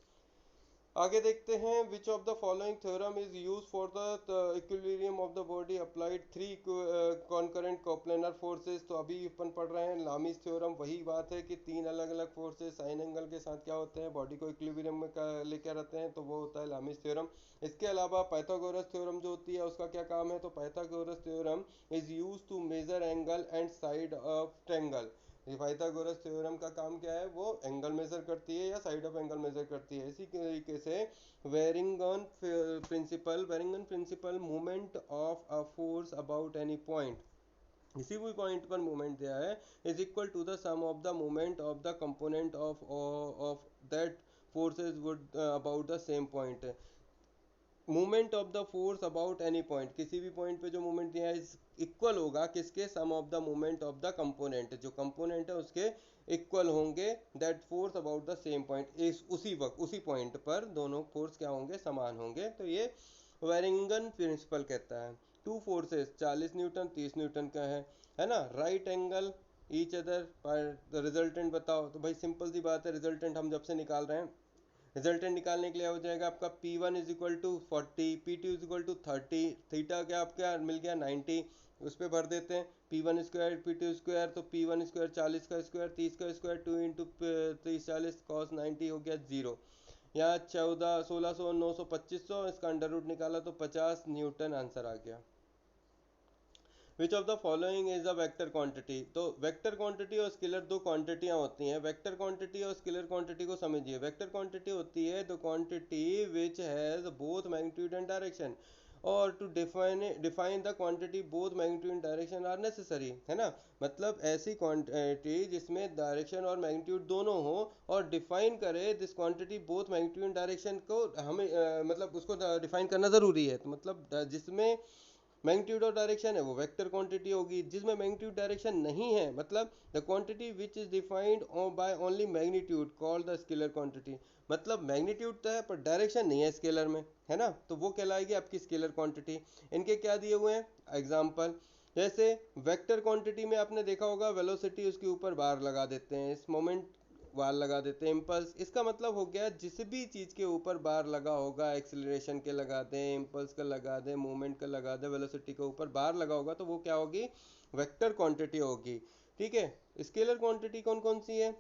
आगे देखते हैं, विच of the following theorem is use for the equilibrium of the body applied three concurrent coplanar forces. तो अभी अपन पढ़ रहे हैं लामीज थ्योरम, वही बात है कि तीन अलग अलग फोर्सेस साइन एंगल के साथ क्या होते हैं, बॉडी को इक्विलिब्रियम में लेकर रहते हैं, तो वो होता है लामीज थ्योरम। इसके अलावा पाइथागोरस थ्योरम जो होती है उसका क्या काम है, तो Pythagoras theorem is use to measure angle and side of triangle. Pythagoras theorem का काम क्या है, वो एंगल मेजर करती है या साइड ऑफ एंगल मेजर करती है। इसी तरीके से Varignon principle movement of a force about any point, किसी भी पॉइंट पर मूवमेंट दिया है, is equal to the sum of the movement of the component of that forces would about the same point. Movement of the force about any point, किसी भी point पे जो movement दिया है इक्वल होगा किसके, sum of the movement of the component, जो component है उसके इक्वल होंगे that force about the same point. इस उसी वक्त उसी पॉइंट पर दोनों फोर्स क्या होंगे, समान होंगे। तो ये वेरिंगन प्रिंसिपल कहता है। टू फोर्सेस 40 न्यूटन 30 न्यूटन का है ना, राइट एंगल ईच अदर पर रिजल्टेंट बताओ। तो भाई सिंपल सी बात है, रिजल्टेंट हम जब से निकाल रहे हैं, रिजल्टेंट निकालने के लिए हो जाएगा आपका P1 is equal to 40, P2 is equal to 30, theta क्या आपका मिल गया 90, उस पर भर देते हैं P1 स्क्वायर P2 स्क्वायर, तो P1 स्क्वायर 40 का स्क्वायर 30 का स्क्वायर 2 इंटू 30 40 कॉस 90 हो गया 0। यहाँ 14 1600 900 2500, इसका अंडर रूट निकाला तो 50 न्यूटन आंसर आ गया। Which of the following is a vector quantity. तो वेक्टर क्वांटिटी और स्केलर दो क्वांटिटियां होती हैं। वेक्टर क्वांटिटी और स्केलर क्वांटिटी को समझिए। वेक्टर क्वांटिटी होती है the quantity which has both magnitude and direction, और to define the quantity both magnitude and direction are necessary, है ना। मतलब ऐसी क्वांटिटी जिसमें डायरेक्शन और मैग्नीट्यूड दोनों हो, और डिफाइन करे this quantity both magnitude and direction को हमें मतलब उसको डिफाइन करना ज़रूरी है। तो मतलब जिसमें मैग्नीट्यूड और डायरेक्शन है वो वेक्टर क्वांटिटी होगी, जिसमें मैग्नीट्यूड डायरेक्शन नहीं है, मतलब the quantity which is defined by only magnitude called the scalar quantity. मतलब मैग्नीट्यूड तो है पर डायरेक्शन नहीं है स्केलर में, है ना, तो वो कहलाएगी आपकी स्केलर क्वांटिटी। इनके क्या दिए हुए हैं एग्जाम्पल, जैसे वेक्टर क्वांटिटी में आपने देखा होगा वेलोसिटी उसके ऊपर बार लगा देते हैं, इस मोमेंट बार लगा देते हैं। इम्पल्स, इसका मतलब हो गया जिस भी चीज़ के ऊपर बार लगा होगा, एक्सिलरेशन के लगा दें, इम्पल्स का लगा दें, मूवमेंट का लगा दें, वेलोसिटी के ऊपर बार लगा होगा तो वो क्या होगी, वेक्टर क्वांटिटी होगी। ठीक है। स्केलर क्वांटिटी कौन कौन सी है,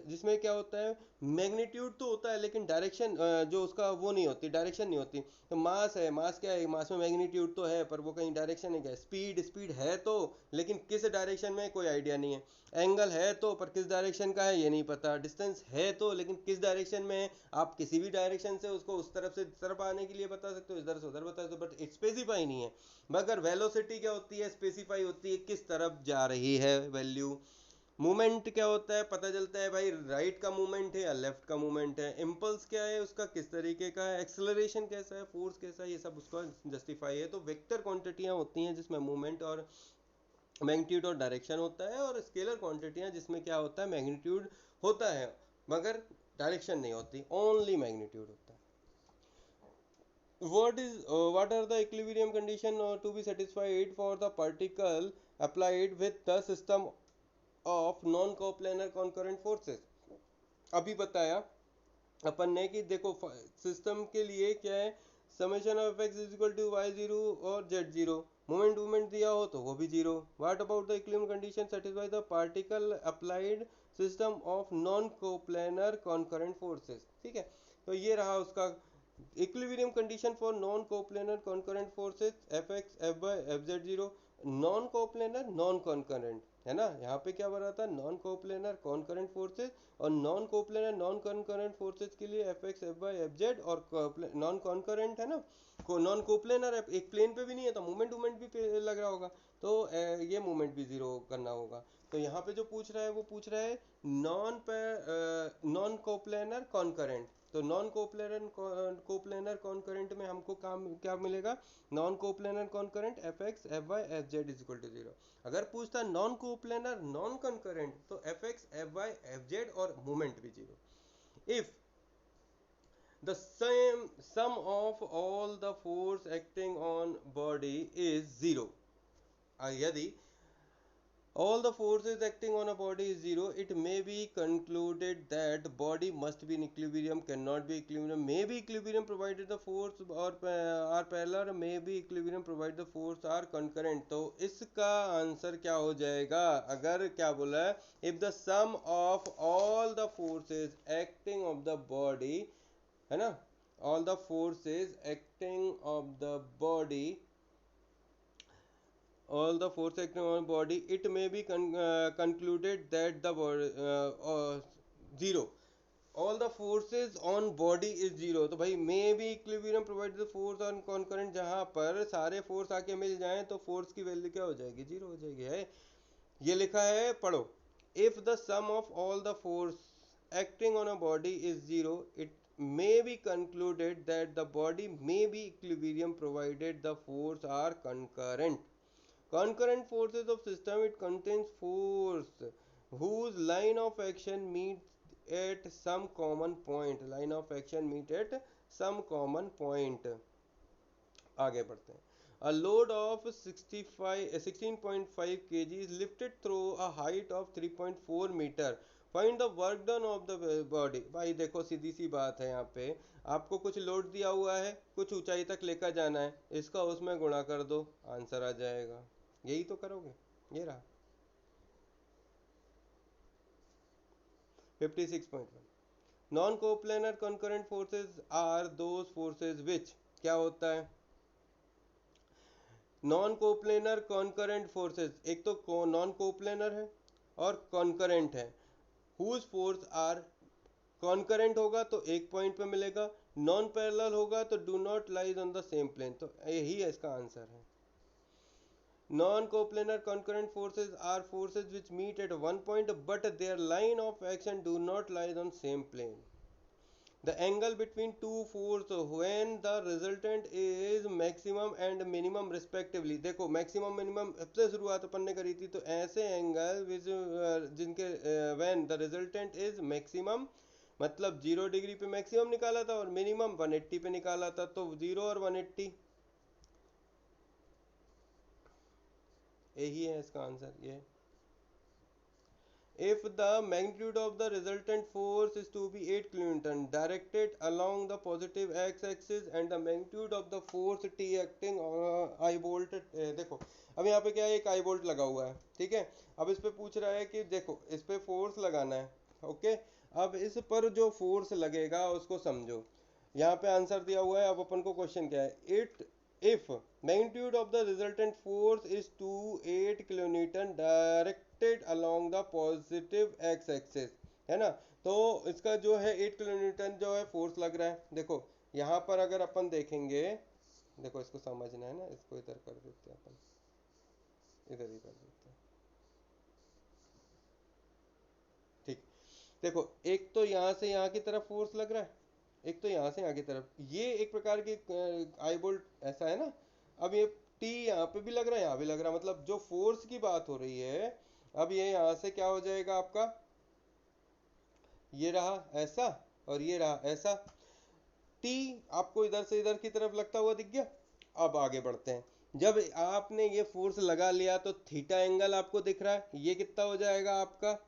जिसमें क्या होता है, मैग्नीट्यूड तो होता है लेकिन डायरेक्शन जो उसका वो नहीं होती, डायरेक्शन नहीं होती। तो मास है, मास क्या है, मास में मैग्नीट्यूड तो है पर वो कहीं डायरेक्शन नहीं है। स्पीड, स्पीड है तो, लेकिन किस डायरेक्शन में कोई आइडिया नहीं है। एंगल है तो, पर किस डायरेक्शन का है ये नहीं पता। डिस्टेंस है तो, लेकिन किस डायरेक्शन में है, आप किसी भी डायरेक्शन से उसको उस तरफ से इस तरफ आने के लिए बता सकते हो, इधर से उधर बता सकते हो, बट स्पेसिफाई नहीं है। मगर वेलोसिटी क्या होती है, स्पेसिफाई होती है, किस तरफ जा रही है वैल्यू। मूवमेंट क्या होता है, पता चलता है भाई राइट का मूवमेंट है या लेफ्ट का मूवमेंट है। इम्पल्स क्या है, उसका किस तरीके का है, एक्सेलरेशन कैसा है, फोर्स कैसा है, ये सब उसका जस्टिफाई है। तो वेक्टर क्वांटिटियां होती हैं जिसमें मूवमेंट और मैग्नीट्यूड और डायरेक्शन होता है, और स्केलर क्वांटिटियां जिसमें क्या होता है, मैग्नीट्यूड होता है मगर डायरेक्शन नहीं होती, ओनली मैग्नीट्यूड होता है। What are the equilibrium condition to be satisfied for the particle applied with the system of non coplanar concurrent forces? अभी बताया अपन ने कि देखो सिस्टम के लिए क्या है, summation of F X is equal to Y zero और जेड जीरो, मोमेंट मूवमेंट दिया हो तो वो भी जीरो। What about the equilibrium condition satisfy the particle applied system of non coplanar concurrent forces. ठीक है, तो ये रहा उसका equilibrium condition for non coplanar concurrent forces F X F Y F Z zero. Non coplanar non concurrent है ना, यहाँ पे क्या बना था, नॉन कोप्लेनर कॉन्करेंट फोर्सेस, और non coplanar non concurrent forces के लिए F X F Y F Z, और नॉन कॉन्करेंट है ना, नॉन कोप्लेनर एक प्लेन पे भी नहीं है तो मूवमेंट मूवमेंट भी लग रहा होगा, तो ये मूवमेंट भी जीरो करना होगा। तो यहाँ पे जो पूछ रहा है वो पूछ रहा है नॉन कोप्लेनर कॉन्करेंट। तो नॉन कोप्लेनर कॉन्करेंट में हमको काम क्या मिलेगा, non coplanar concurrent F X F Y F Z is equal to zero. अगर पूछता नॉन कोप्लेनर नॉन कॉन्करेंट तो F X F Y F Z और मूवमेंट भी जीरो। If the sum of all the force acting on body is zero, यदि all the forces acting on a body is zero, it may be concluded that body must be in equilibrium, cannot be equilibrium, may be equilibrium provided the force or are parallel, may be equilibrium provided the force are concurrent। तो इसका answer क्या हो जाएगा, अगर क्या बोला है, if the sum of all the forces acting of the body, है ना, all the forces acting of the body, all the force acting on body, it may be concluded that the body zero, all the forces on body is zero। तो भाई may be equilibrium provide the force on concurrent, जहां पर सारे force आके मिल जाएं तो force की value क्या हो जाएगी, जीरो हो जाएगी। है ये लिखा है, पढ़ो। If the sum of all the force acting on a body is zero, it may be concluded that the body may be equilibrium provided the force are concurrent। Concurrent forces of system, it contains force whose line of action meet at some common point, line of action meet at some common point। आगे बढ़ते हैं। A load of 16.5 kg is lifted through a height of 3.4 meter, find the work done of the body. भाई देखो सीधी सी बात है, यहाँ पे आपको कुछ लोड दिया हुआ है, कुछ ऊंचाई तक लेकर जाना है, इसका उसमें गुणा कर दो, आंसर आ जाएगा। यही तो करोगे, ये रहा 56.1। Non coplanar concurrent forces are those forces which, क्या होता है नॉन कोप्लेनर कॉन्करेंट फोर्सेस, एक तो नॉन कोप्लेनर है और कॉन्करेंट है, हुज फोर्स आर, कॉन्करेंट होगा तो एक पॉइंट पे मिलेगा, नॉन पैरेलल होगा तो do not lies on the same plane, तो यही है इसका आंसर है। Non coplanar concurrent forces are forces which meet at one point but their line of action do not lies on same plane. The angle between two forces when the resultant is maximum and minimum respectively। देखो maximum minimum सबसे शुरुआत अपन ने करी थी, तो ऐसे angle which जिनके when the resultant is maximum, मतलब 0 डिग्री पे मैक्सिमम निकाला था और मिनिमम 180 पे निकाला था, तो 0 और 180 यही है इसका आंसर। ये if the magnitude of the resultant force is to be 8 kilonewton directed along the positive x-axis and the magnitude of the force T acting on I bolt देखो अब यहाँ पे क्या है, एक आई बोल्ट लगा हुआ है, ठीक है। अब इस पे पूछ रहा है कि देखो इस पे फोर्स लगाना है, ओके। अब इस पर जो फोर्स लगेगा उसको समझो, यहाँ पे आंसर दिया हुआ है। अब अपन को क्वेश्चन क्या है, it if magnitude of the resultant force is to 8 kilonewton directed along the positive x axis, है ना। तो इसका जो है 8 किलोन्यूटन जो है फोर्स लग रहा है। देखो यहाँ पर अगर अपन देखेंगे, देखो इसको समझना है ना, इसको इधर कर देते हैं अपन, इधर ही कर देते हैं, ठीक। देखो एक तो यहाँ से यहाँ की तरफ फोर्स लग रहा है, एक तो यहाँ से यहाँ की तरफ, ये एक प्रकार की आई बोल्ट ऐसा है ना। अब ये टी यहाँ पे भी लग रहा है, यहाँ भी लग रहा है, मतलब जो फोर्स की बात हो रही है, अब ये यहाँ से क्या हो जाएगा आपका, ये रहा ऐसा और ये रहा ऐसा। टी आपको इधर से इधर की तरफ लगता हुआ दिख गया। अब आगे बढ़ते हैं, जब आपने ये फोर्स लगा लिया तो थीटा एंगल आपको दिख रहा है, ये कितना हो जाएगा आपका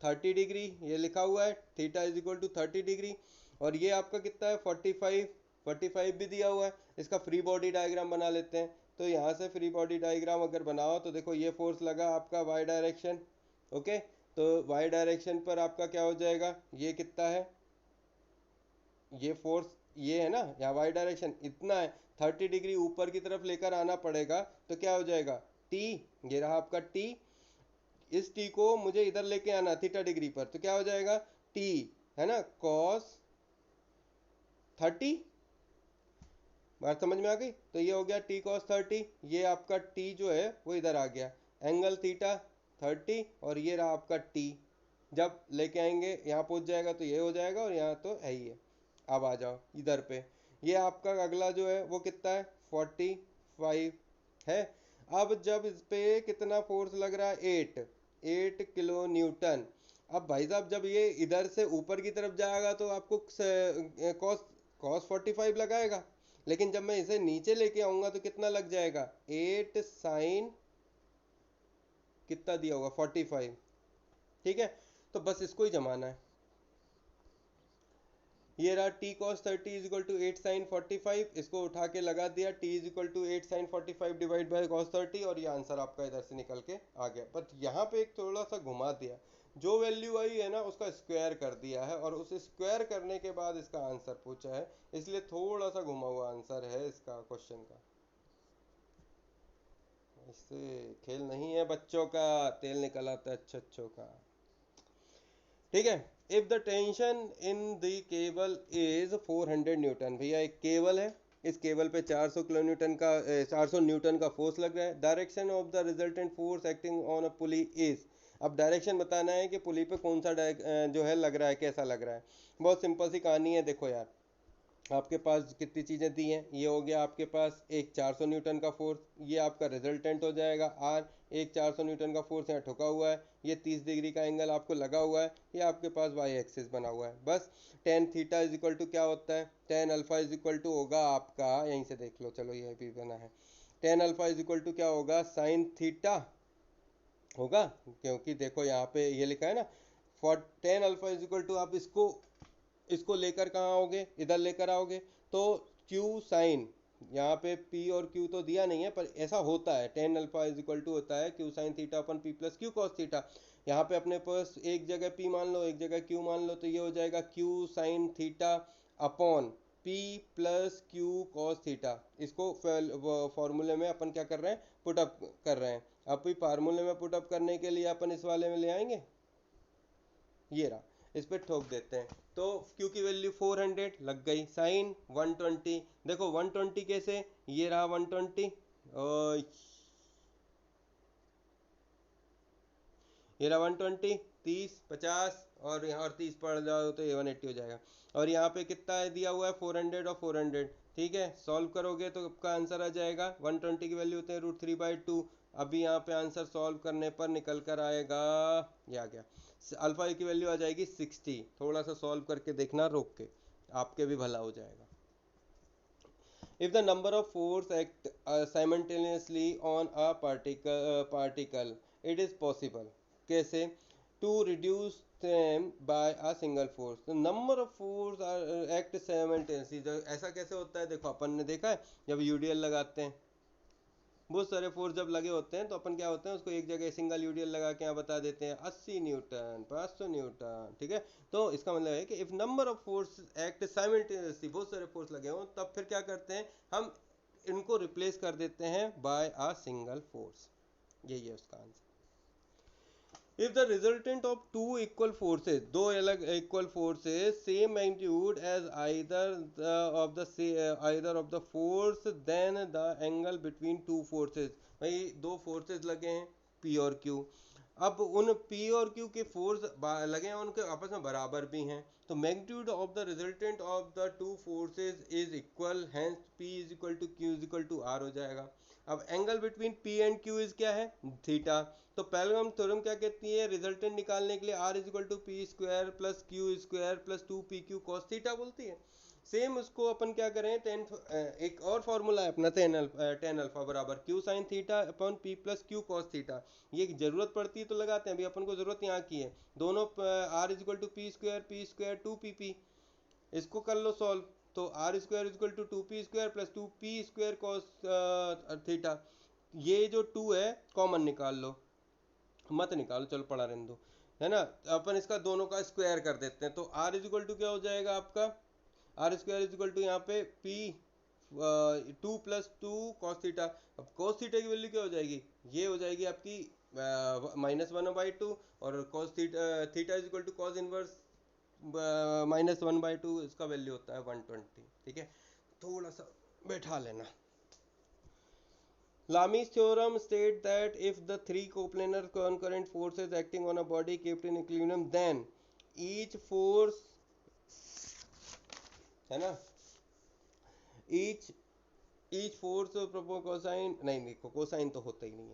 30 डिग्री, ये लिखा हुआ है theta is equal to 30 degree. और ये आपका कितना है 45, 45 भी दिया हुआ है। इसका फ्री बॉडी डायग्राम बना लेते हैं। तो यहाँ से फ्री बॉडी डायग्राम अगर बनाओ तो देखो ये फोर्स लगा आपका वाई डायरेक्शन, ओके। तो वाई डायरेक्शन पर आपका क्या हो जाएगा, ये कितना है, ये फोर्स ये है ना, यहाँ वाई डायरेक्शन इतना है, 30 डिग्री ऊपर की तरफ लेकर आना पड़ेगा। तो क्या हो जाएगा टी, ये रहा आपका टी। इस टी को मुझे इधर लेके आना थीटा डिग्री पर, तो क्या हो जाएगा टी, है ना, कॉस 30। बात समझ में आ गई। तो ये हो गया टी कॉस 30, ये आपका टी जो है वो इधर आ गया, एंगल थीटा 30, और ये रहा आपका टी। जब लेके आएंगे यहाँ पहुंच जाएगा तो ये हो जाएगा, और यहाँ तो है ही है। अब आ जाओ इधर पे, ये आपका अगला जो है वो कितना है 45 है। अब जब इस पे कितना फोर्स लग रहा है 8 किलो न्यूटन। अब भाई साहब जब ये इधर से ऊपर की तरफ जाएगा तो आपको कॉस कॉस 45 लगाएगा, लेकिन जब मैं इसे नीचे लेके आऊंगा तो कितना लग जाएगा 8 साइन कितना दिया होगा 45, ठीक है। तो बस इसको ही जमाना है। ये रहा T cos 30 is equal to 8 sine 45, इसको उठा के लगा दिया, T is equal to 8 sine 45 divide by cos 30, और ये आंसर आपका इधर से निकल के आ गया। बट यहाँ पे एक थोड़ा सा घुमा दिया, जो वैल्यू आई है ना उसका स्क्वायर कर दिया है, और उस स्क्वायर करने के बाद इसका आंसर पूछा है, इसलिए थोड़ा सा घुमा हुआ आंसर है इसका क्वेश्चन का। इससे खेल नहीं है बच्चों का, तेल निकल आता है अच्छे अच्छों का, ठीक है। If the tension in the cable is 400 Newton, भैया एक केबल है, इस केबल पे 400 किलो न्यूटन का 400 न्यूटन का फोर्स लग रहा है। Direction of the resultant force acting on a pulley is, अब डायरेक्शन बताना है कि पुली पे कौन सा जो है लग रहा है, कैसा लग रहा है। बहुत सिंपल सी कहानी है, देखो यार आपके पास कितनी चीज़ें दी हैं, ये हो गया आपके पास एक 400 न्यूटन का फोर्स, ये आपका रिजल्टेंट हो जाएगा आर, एक 400 न्यूटन का फोर्स यहाँ ठुका हुआ है, ये 30 डिग्री का एंगल आपको लगा हुआ है, ये आपके पास वाई एक्सिस बना हुआ है। बस tan theta is equal to क्या होता है, tan alpha is equal to होगा आपका, यहीं से देख लो, चलो ये भी बना है, tan alpha is equal to क्या होगा साइन थीटा होगा, क्योंकि देखो यहाँ पे ये लिखा है ना, for tan alpha is equal to, आप इसको इसको लेकर कहाँ आओगे, इधर लेकर आओगे, तो Q साइन, यहाँ पे P और Q तो दिया नहीं है पर ऐसा होता है, tan alpha is equal to होता है Q sine theta upon P plus Q cos theta. यहाँ पे अपने पास एक जगह P मान लो, एक जगह Q मान लो, तो ये हो जाएगा Q sine theta upon P plus Q cos theta. इसको फॉर्मूले में अपन क्या कर रहे हैं, पुटअप कर रहे हैं। अब फार्मूले में पुटअप करने के लिए अपन इस वाले में ले आएंगे, ये रहा, इस पे ठोक देते हैं। तो Q की वैल्यू 400 लग गई, साइन 120, देखो 120 कैसे, ये रहा 120, और ये रहा 120, 30 50, और यहाँ और 30 पड़ जाओ तो ये 180 हो जाएगा। और यहाँ पे कितना है दिया हुआ है 400 और 400, ठीक है। सॉल्व करोगे तो आपका आंसर आ जाएगा, 120 की वैल्यू होते हैं √3/2। अभी यहाँ पे आंसर सॉल्व करने पर निकल कर आएगा, ये आ गया, अल्फा की वैल्यू आ जाएगी 60। थोड़ा सा सॉल्व करके देखना रोक के, आपके भी भला हो जाएगा। if the number of force act simultaneously on a particle it is possible, कैसे, to reduce them by a single force. The number of force are act simultaneously. ऐसा कैसे होता है, देखो अपन ने देखा है जब यूडीएल लगाते हैं, बहुत सारे फोर्स जब लगे होते हैं तो अपन क्या होते हैं उसको एक जगह सिंगल यूडीएल लगा के यहाँ बता देते हैं 80 न्यूटन 500 न्यूटन, ठीक है। तो इसका मतलब है कि if number of force act simultaneously, बहुत सारे फोर्स लगे हों, तब फिर क्या करते हैं हम इनको रिप्लेस कर देते हैं बाय अ सिंगल फोर्स। यही है उसका answer. If the resultant of two equal forces, दो अलग equal forces, same magnitude as either of the force, then the angle between two forces, भाई दो forces लगे हैं P और Q, अब उन P और Q के force लगे हैं, उनके आपस में बराबर भी हैं, तो magnitude of the resultant of the two forces is equal, hence P is equal to Q is equal to R हो जाएगा। अब angle between P and Q is क्या है, थीटा। तो पैरेललोग्राम थ्योरम क्या कहती है, रिजल्टेंट निकालने के लिए R is equal to P square plus Q square plus 2pq cos theta बोलती है। सेम उसको अपन क्या करें, एक और फॉर्मूला है अपना टेन अल्फा बराबर Q sine theta upon P plus Q cos theta. ये जरूरत पड़ती है तो लगाते हैं, अभी अपन को जरूरत यहाँ की है। दोनों R is equal to P square 2pp, इसको कर लो सॉल्व, तो R square equal to 2p square plus 2p square cos theta. ये जो 2 है कॉमन निकाल लो, मत निकालो, चलो पढ़ा रहने दो, है ना। अपन इसका दोनों का स्क्वायर कर देते हैं, तो आर इज इक्वल टू क्या हो जाएगा आपका, R square is equal to यहाँ पे p 2 + 2 cos थीटा। अब cos थीटा की वैल्यू क्या हो जाएगी, ये हो जाएगी आपकी -1/2, और cos theta is equal to cos inverse -1/2, इसका वैल्यू होता है 120, ठीक है। थोड़ा सा बैठा लेना। Lami's theorem states that if the three coplanar concurrent forces acting on a body kept in equilibrium, then each force, है ना, each force cosine, नहीं देखो कोसाइन तो होता ही नहीं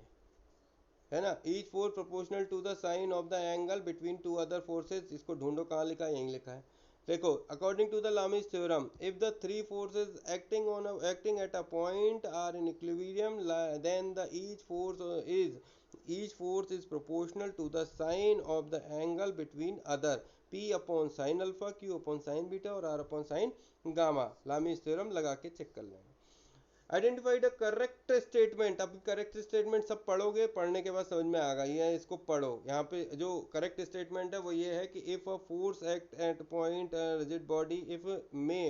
है ना, each force proportional to the sine of the angle between two other forces, इसको ढूंढो कहाँ लिखा है, यहीं लिखा है। देखो according to the Lami's theorem, if the three forces acting at a point are in equilibrium, then the each force is proportional to the sine of the angle between other, p upon sin alpha, q upon sin beta और r upon sin gamma। Lami's theorem लगा के check कर लेना। Identified a correct statement, अब correct statement सब पढ़ोगे, पढ़ने के बाद समझ में आ गई है, इसको पढ़ो। यहाँ पे जो करेक्ट स्टेटमेंट है वो ये है कि if a force act at point rigid body, if may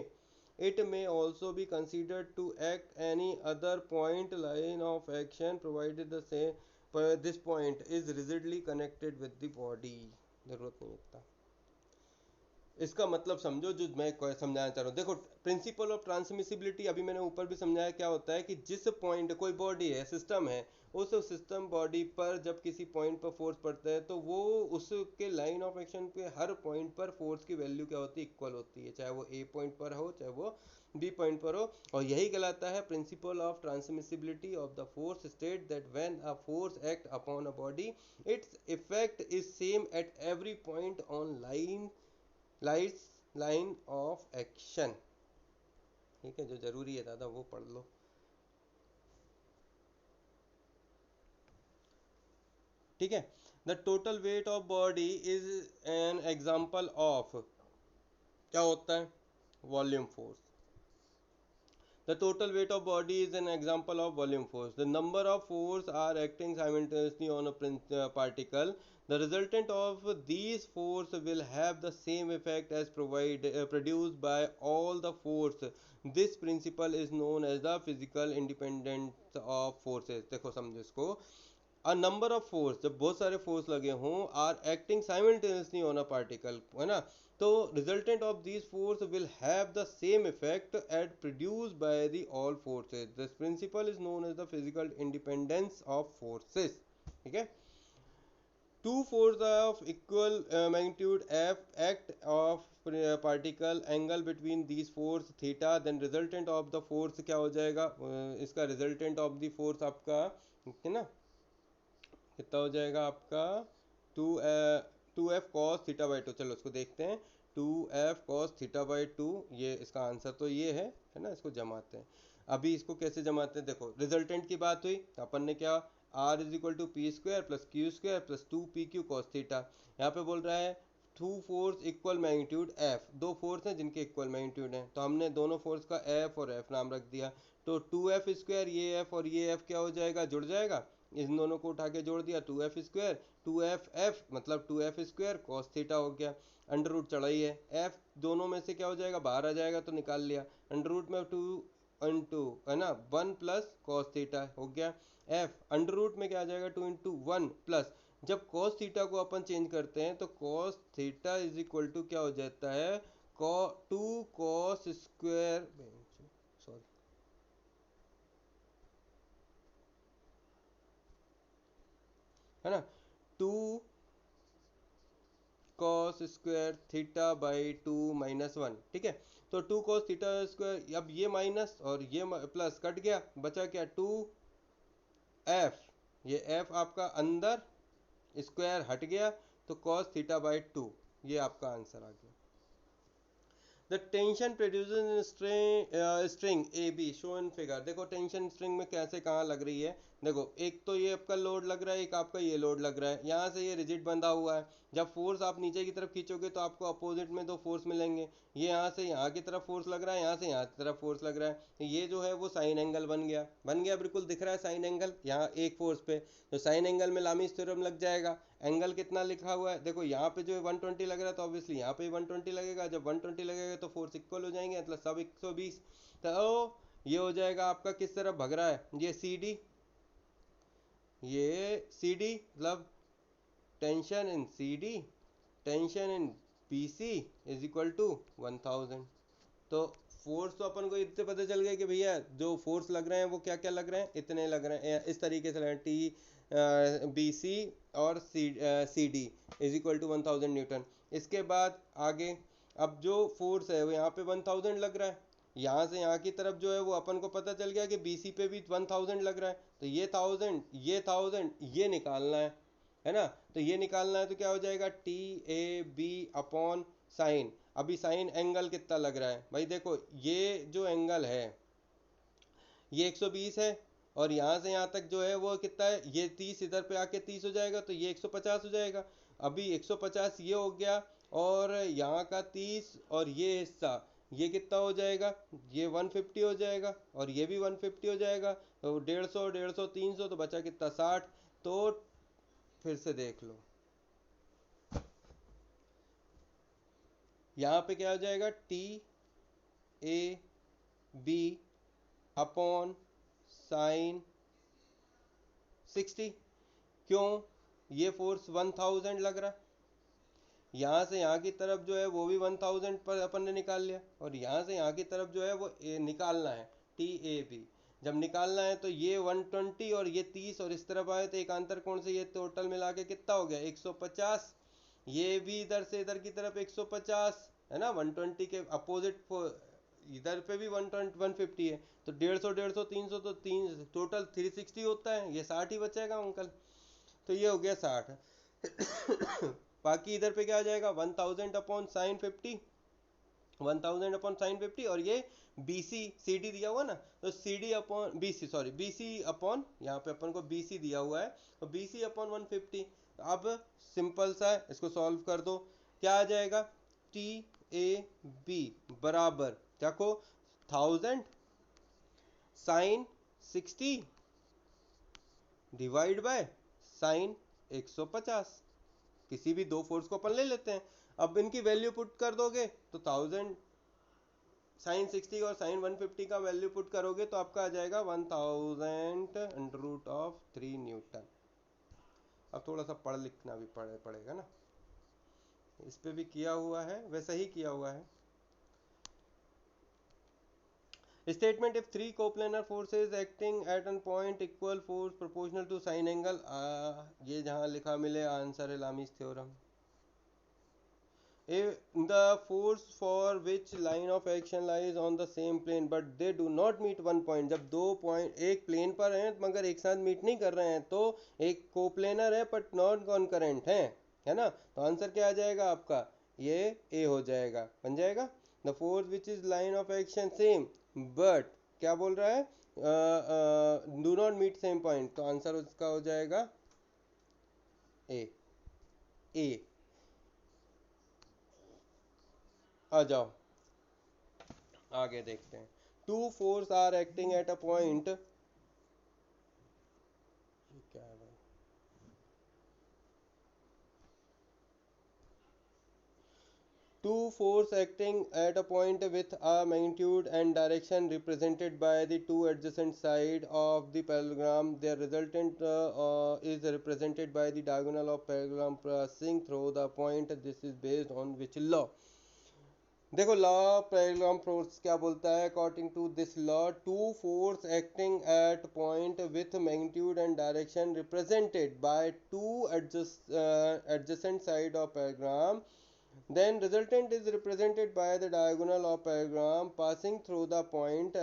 it may also be considered to act any other point line of action provided the same this point is rigidly connected with the body. जरूरत नहीं इतना, इसका मतलब समझो जो मैं समझाना चाह रहा हूँ। देखो प्रिंसिपल ऑफ ट्रांसमिसिबिलिटी अभी मैंने ऊपर भी समझाया, क्या होता है कि जिस पॉइंट, कोई बॉडी है, सिस्टम है, उस सिस्टम बॉडी पर जब किसी पॉइंट पर फोर्स पड़ता है तो वो उसके लाइन ऑफ एक्शन पे हर पॉइंट पर फोर्स की वैल्यू क्या होती है, इक्वल होती है, चाहे वो ए पॉइंट पर हो चाहे वो बी पॉइंट पर हो। और यही कहलाता है principal of transmissibility of the force, state that when a force act upon a body its effect is same at every point on line of action. ठीक है, जो जरूरी है दादा वो पढ़ लो। ठीक है, the total weight of body is an example of, क्या होता है, volume force. The total weight of body is an example of volume force. The number of force are acting simultaneously on a particle. The resultant of these force will have the same effect as produced by all the force. This principle is known as the physical independence of forces। देखो समझो इसको, a number of force, जब बहुत सारे force लगे हों, are acting simultaneously on a particle, है ना, तो resultant of these force will have the same effect at produce by the all forces. This principle is known as the physical independence of forces. ठीक है, two force of equal magnitude F act of particle, angle between these force theta, then resultant of the force क्या हो जाएगा, इसका resultant of the force आपका, है ना, कितना हो जाएगा आपका, two F cos theta by two. चलो इसको देखते हैं, 2f cos θ/2, ये इसका आंसर तो ये है ना, इसको जमाते हैं। अभी इसको कैसे जमाते हैं, देखो रिजल्टेंट की बात हुई तो अपन ने क्या, R is equal to P square plus Q square plus 2pq cos theta. यहाँ पे बोल रहा है two force equal magnitude F, दो फोर्स हैं जिनके इक्वल मैग्नीट्यूड हैं, तो हमने दोनों फोर्स का एफ और एफ नाम रख दिया। तो 2f स्क्वायर, ये एफ और ये एफ क्या हो जाएगा, जुड़ जाएगा, इन दोनों को उठा के जोड़ दिया, 2f स्क्वायर 2f मतलब 2f स्क्वायर कॉस थीटा हो गया। अंडर रूट चढ़ाई है, एफ दोनों में से क्या हो जाएगा, बाहर आ जाएगा तो निकाल लिया, अंडर रूट में 2 इंटू है ना 1 प्लस कॉस थीटा हो गया। एफ अंडर रूट में क्या आ जाएगा, 2 इंटू 1 प्लस, जब कॉस थीटा को अपन चेंज करते हैं तो cos theta is equal to क्या हो जाता है, 2 कॉस स्क्वायर, सॉरी है ना, 2 cos square theta by 2 minus 1, ठीक है। तो 2 कॉस थीटा स्क्वायर, अब ये माइनस और ये प्लस कट गया, बचा क्या 2 एफ, ये एफ आपका अंदर, स्क्वायर हट गया, तो कॉस थीटा बाई 2, ये आपका आंसर आ गया। The tension produces in string A B show in figure. देखो टेंशन स्ट्रिंग में कैसे कहाँ लग रही है, देखो एक तो ये आपका लोड लग रहा है, एक आपका ये लोड लग रहा है, यहाँ से ये रिजिड बंधा हुआ है, जब फोर्स आप नीचे की तरफ खींचोगे तो आपको अपोजिट में दो फोर्स मिलेंगे, ये यहाँ से यहाँ की तरफ फोर्स लग रहा है, यहाँ से यहाँ की तरफ फोर्स लग रहा है, तो ये जो है वो साइन एंगल बन गया, बिल्कुल दिख रहा है साइन एंगल यहाँ एक फोर्स पे, तो साइन एंगल में लामीस थ्योरम लग जाएगा। एंगल कितना लिखा हुआ है, देखो यहाँ पे जो है 120 लग रहा है, तो ऑब्वियसली यहाँ पे 120 लगेगा, जब 120 लगेगा तो फोर्स इक्वल हो जाएंगे, मतलब सब 120, तो ये हो जाएगा आपका किस तरफ भग रहा है, ये सी डी, ये सी डी मतलब tension in C D, tension in P C is equal to 1000। तो फोर्स तो अपन को इतने पता चल गया कि भैया जो फोर्स लग रहे हैं वो क्या क्या लग रहे हैं, इतने लग रहे हैं, इस तरीके से लग रहे हैं, टी बी सी और C D is equal to 1000 newton. इसके बाद आगे, अब जो फोर्स है वो यहाँ पे 1000 लग रहा है, यहाँ से यहाँ की तरफ जो है वो अपन को पता चल गया कि बी सी पे भी 1000 लग रहा है, तो ये 1000 ये निकालना है ना, तो ये निकालना है, तो क्या हो जाएगा T A B upon sine. अभी साइन एंगल कितना लग रहा है भाई, देखो ये जो एंगल है ये 120 है, और यहाँ से यहाँ तक जो है वो कितना है, ये 30 इधर पे आके 30 हो जाएगा, तो ये 150 हो जाएगा। अभी 150 ये हो गया, और यहाँ का 30 और ये हिस्सा ये कितना हो जाएगा, ये 150 हो जाएगा, और ये भी 150 हो जाएगा, तो 150 300, तो बचा कितना 60। तो फिर से देख लो, यहाँ पे क्या हो जाएगा T A B upon sine 60, क्यों, ये फोर्स 1000 लग रहा है, यहाँ से यहाँ की तरफ जो है वो भी 1000 पर अपन ने निकाल लिया, और यहाँ से यहाँ की तरफ जो है वो निकालना है टी ए बी। जब निकालना है तो ये 120 और ये 30 और इस तरफ आए तो एक अंतर कोण से ये टोटल मिला के कितना हो गया 150, ये भी इधर से इधर की तरफ 150 है ना, 120 के अपोजिट, इधर पे भी 120 150 है, तो 150 300 तो तीन टोटल 360 होता है, ये 60 ही बचेगा अंकल, तो ये हो गया 60। बाकी इधर पे क्या आ जाएगा 1000 अपॉन साइन 50, 1000 अपॉन साइन 50, और ये बी सी सी डी दिया हुआ ना, तो C D upon B C, sorry B C upon, यहाँ पे अपन को बी सी दिया हुआ है, तो बी सी अपॉन 150। अब सिंपल सा है, इसको सॉल्व कर दो, क्या आ जाएगा टी ए बी बराबर, देखो 1000 साइन 60 डिवाइड बाय साइन 150, किसी भी दो फोर्स को अपन ले लेते हैं, अब इनकी वैल्यू पुट कर दोगे तो 1000 साइन 60 और साइन 150 का वैल्यू पुट करोगे तो आपका आ जाएगा 1000 अंडर रूट ऑफ 3 न्यूटन। अब थोड़ा सा पढ़ लिखना भी पड़ेगा ना, इस पे भी किया हुआ है, वैसा ही किया हुआ है। Statement: if three coplanar forces acting at a point equal force proportional to sine angle, ये जहाँ लिखा मिले आंसर है लामीस theorem. If the force for which line of action lies on the same plane but they do not meet one point, जब दो point एक plane पर हैं मगर एक साथ मीट नहीं कर रहे हैं, तो एक कोप्लेनर है बट नॉन कॉन्करेंट है ना, तो आंसर क्या आ जाएगा आपका, ये ए हो जाएगा, बन जाएगा। The force which is line of action same but क्या बोल रहा है, do not meet same point, तो आंसर उसका हो जाएगा ए। ए। आ जाओ आगे देखते हैं। Two force are acting at a point, क्या है भाई, two force acting at a point with a magnitude and direction represented by the two adjacent side of the parallelogram. Their resultant is represented by the diagonal of parallelogram passing through the point. This is based on which law? देखो law parallel force क्या बोलता है, according to this law two force acting at point with magnitude and direction represented by two adjacent side of parallelogram, then resultant is represented by the diagonal of parallelogram passing through the point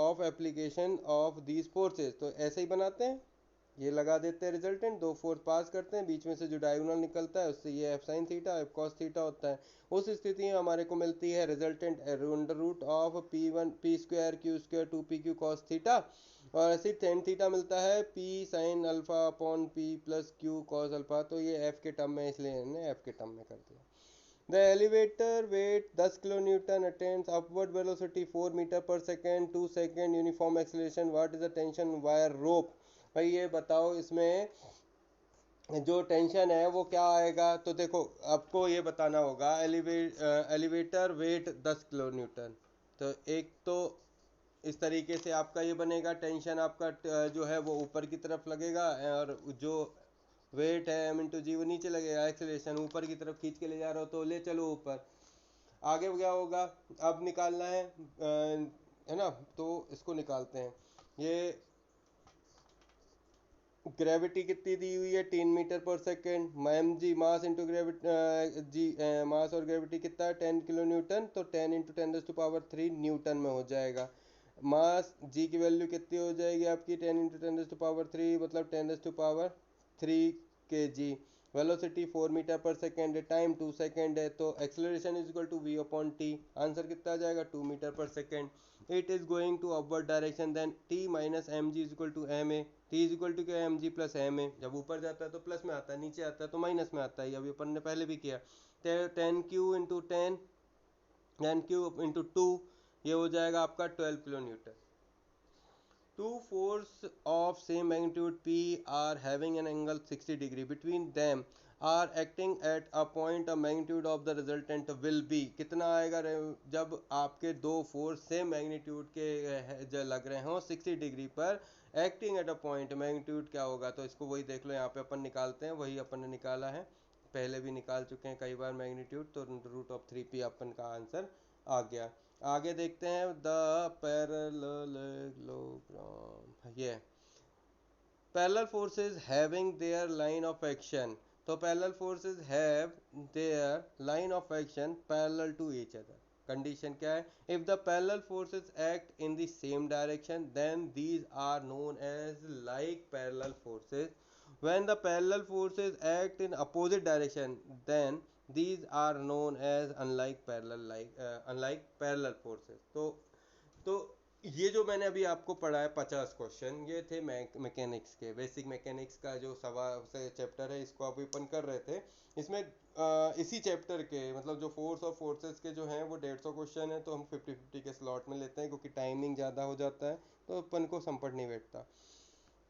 of application of these forces। तो ऐसे ही बनाते हैं, ये लगा देते हैं resultant, दो force pass करते हैं, बीच में से जो डायगोनल निकलता है उससे ये F sine theta F cos theta होता है। उस स्थिति में हमारे को मिलती है resultant under root of P one P square Q square two P Q cos theta, और ऐसे टेन थीटा मिलता है P sine alpha upon P plus Q cos alpha. तो ये एफ के टर्म में, इसलिए हमने एफ के टर्म में कर दिया। The elevator weight 10 kilonewton attains upward velocity 4 meter per second, 2 second uniform acceleration. What is the tension wire rope? भाई ये बताओ इसमें जो टेंशन है वो क्या आएगा। तो देखो आपको ये बताना होगा, एलिवेटर वेट 10 किलो न्यूटन, तो एक तो इस तरीके से आपका ये बनेगा, टेंशन आपका जो है वो ऊपर की तरफ लगेगा, और जो वेट है एम इंटू जी वो नीचे लगेगा, एक्सेलरेशन ऊपर की तरफ खींच के ले जा रहे हो तो ले चलो ऊपर। आगे क्या होगा, अब निकालना है ना, तो इसको निकालते हैं। ये ग्रेविटी कितनी दी हुई है 3 मीटर पर second, M G mass into gravity G mass और ग्रेविटी कितना है 10 किलो न्यूटन, तो 10 इंटू 10⁻³ न्यूटन में हो जाएगा। मास जी की वैल्यू कितनी हो जाएगी आपकी 10 इंटू 10⁻³ मतलब 10⁻³ के जी। वेलोसिटी 4 मीटर पर सेकेंड है, टाइम 2 सेकेंड है, तो acceleration is equal to V upon T. Answer कितना आ जाएगा 2 मीटर पर second. It is going to upward direction, then T minus M G is equal to M A. T is equal to क्या, M G plus M A. जब ऊपर जाता है तो प्लस में आता है, नीचे आता है तो माइनस में आता है, अभी अपन ने पहले भी किया। 10 क्यू इंटू टू, ये हो जाएगा आपका 12 kilo Newton. Two force of same magnitude P are having an angle 60 degree between them are acting at a point, a magnitude of the resultant will be कितना आएगा जब आपके दो फोर्स सेम मैग्नीट्यूड के जो लग रहे हों 60 डिग्री पर, acting at a point, magnitude क्या होगा। तो इसको वही देख लो, यहाँ पे अपन निकालते हैं, वही अपन ने निकाला है, पहले भी निकाल चुके हैं कई बार मैग्नीट्यूड, तो रूट ऑफ 3p अपन का आंसर आ गया। आगे देखते हैं द पैरेललोग्राम, ये parallel forces having their line of action. तो parallel forces have their line of action parallel to each other. Condition क्या है, if the parallel forces act in the same direction then these are known as like parallel forces. When the parallel forces act in opposite direction then these are known as unlike parallel forces। तो ये जो मैंने अभी आपको पढ़ा है 50 question, ये थे मैकेनिक्स के, बेसिक मैकेनिक्स का जो सवाल से चैप्टर है, इसको अभी अपन कर रहे थे। इसमें इसी चैप्टर के मतलब जो फोर्स और फोर्सेस के जो हैं वो 150 क्वेश्चन है, तो हम 50-50 के स्लॉट में लेते हैं क्योंकि टाइमिंग ज़्यादा हो जाता है, तो अपन को संपट नहीं बैठता।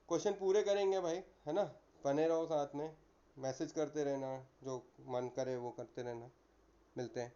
क्वेश्चन पूरे करेंगे भाई, है ना, बने रहो साथ में, मैसेज करते रहना, जो मन करे वो करते रहना। मिलते हैं।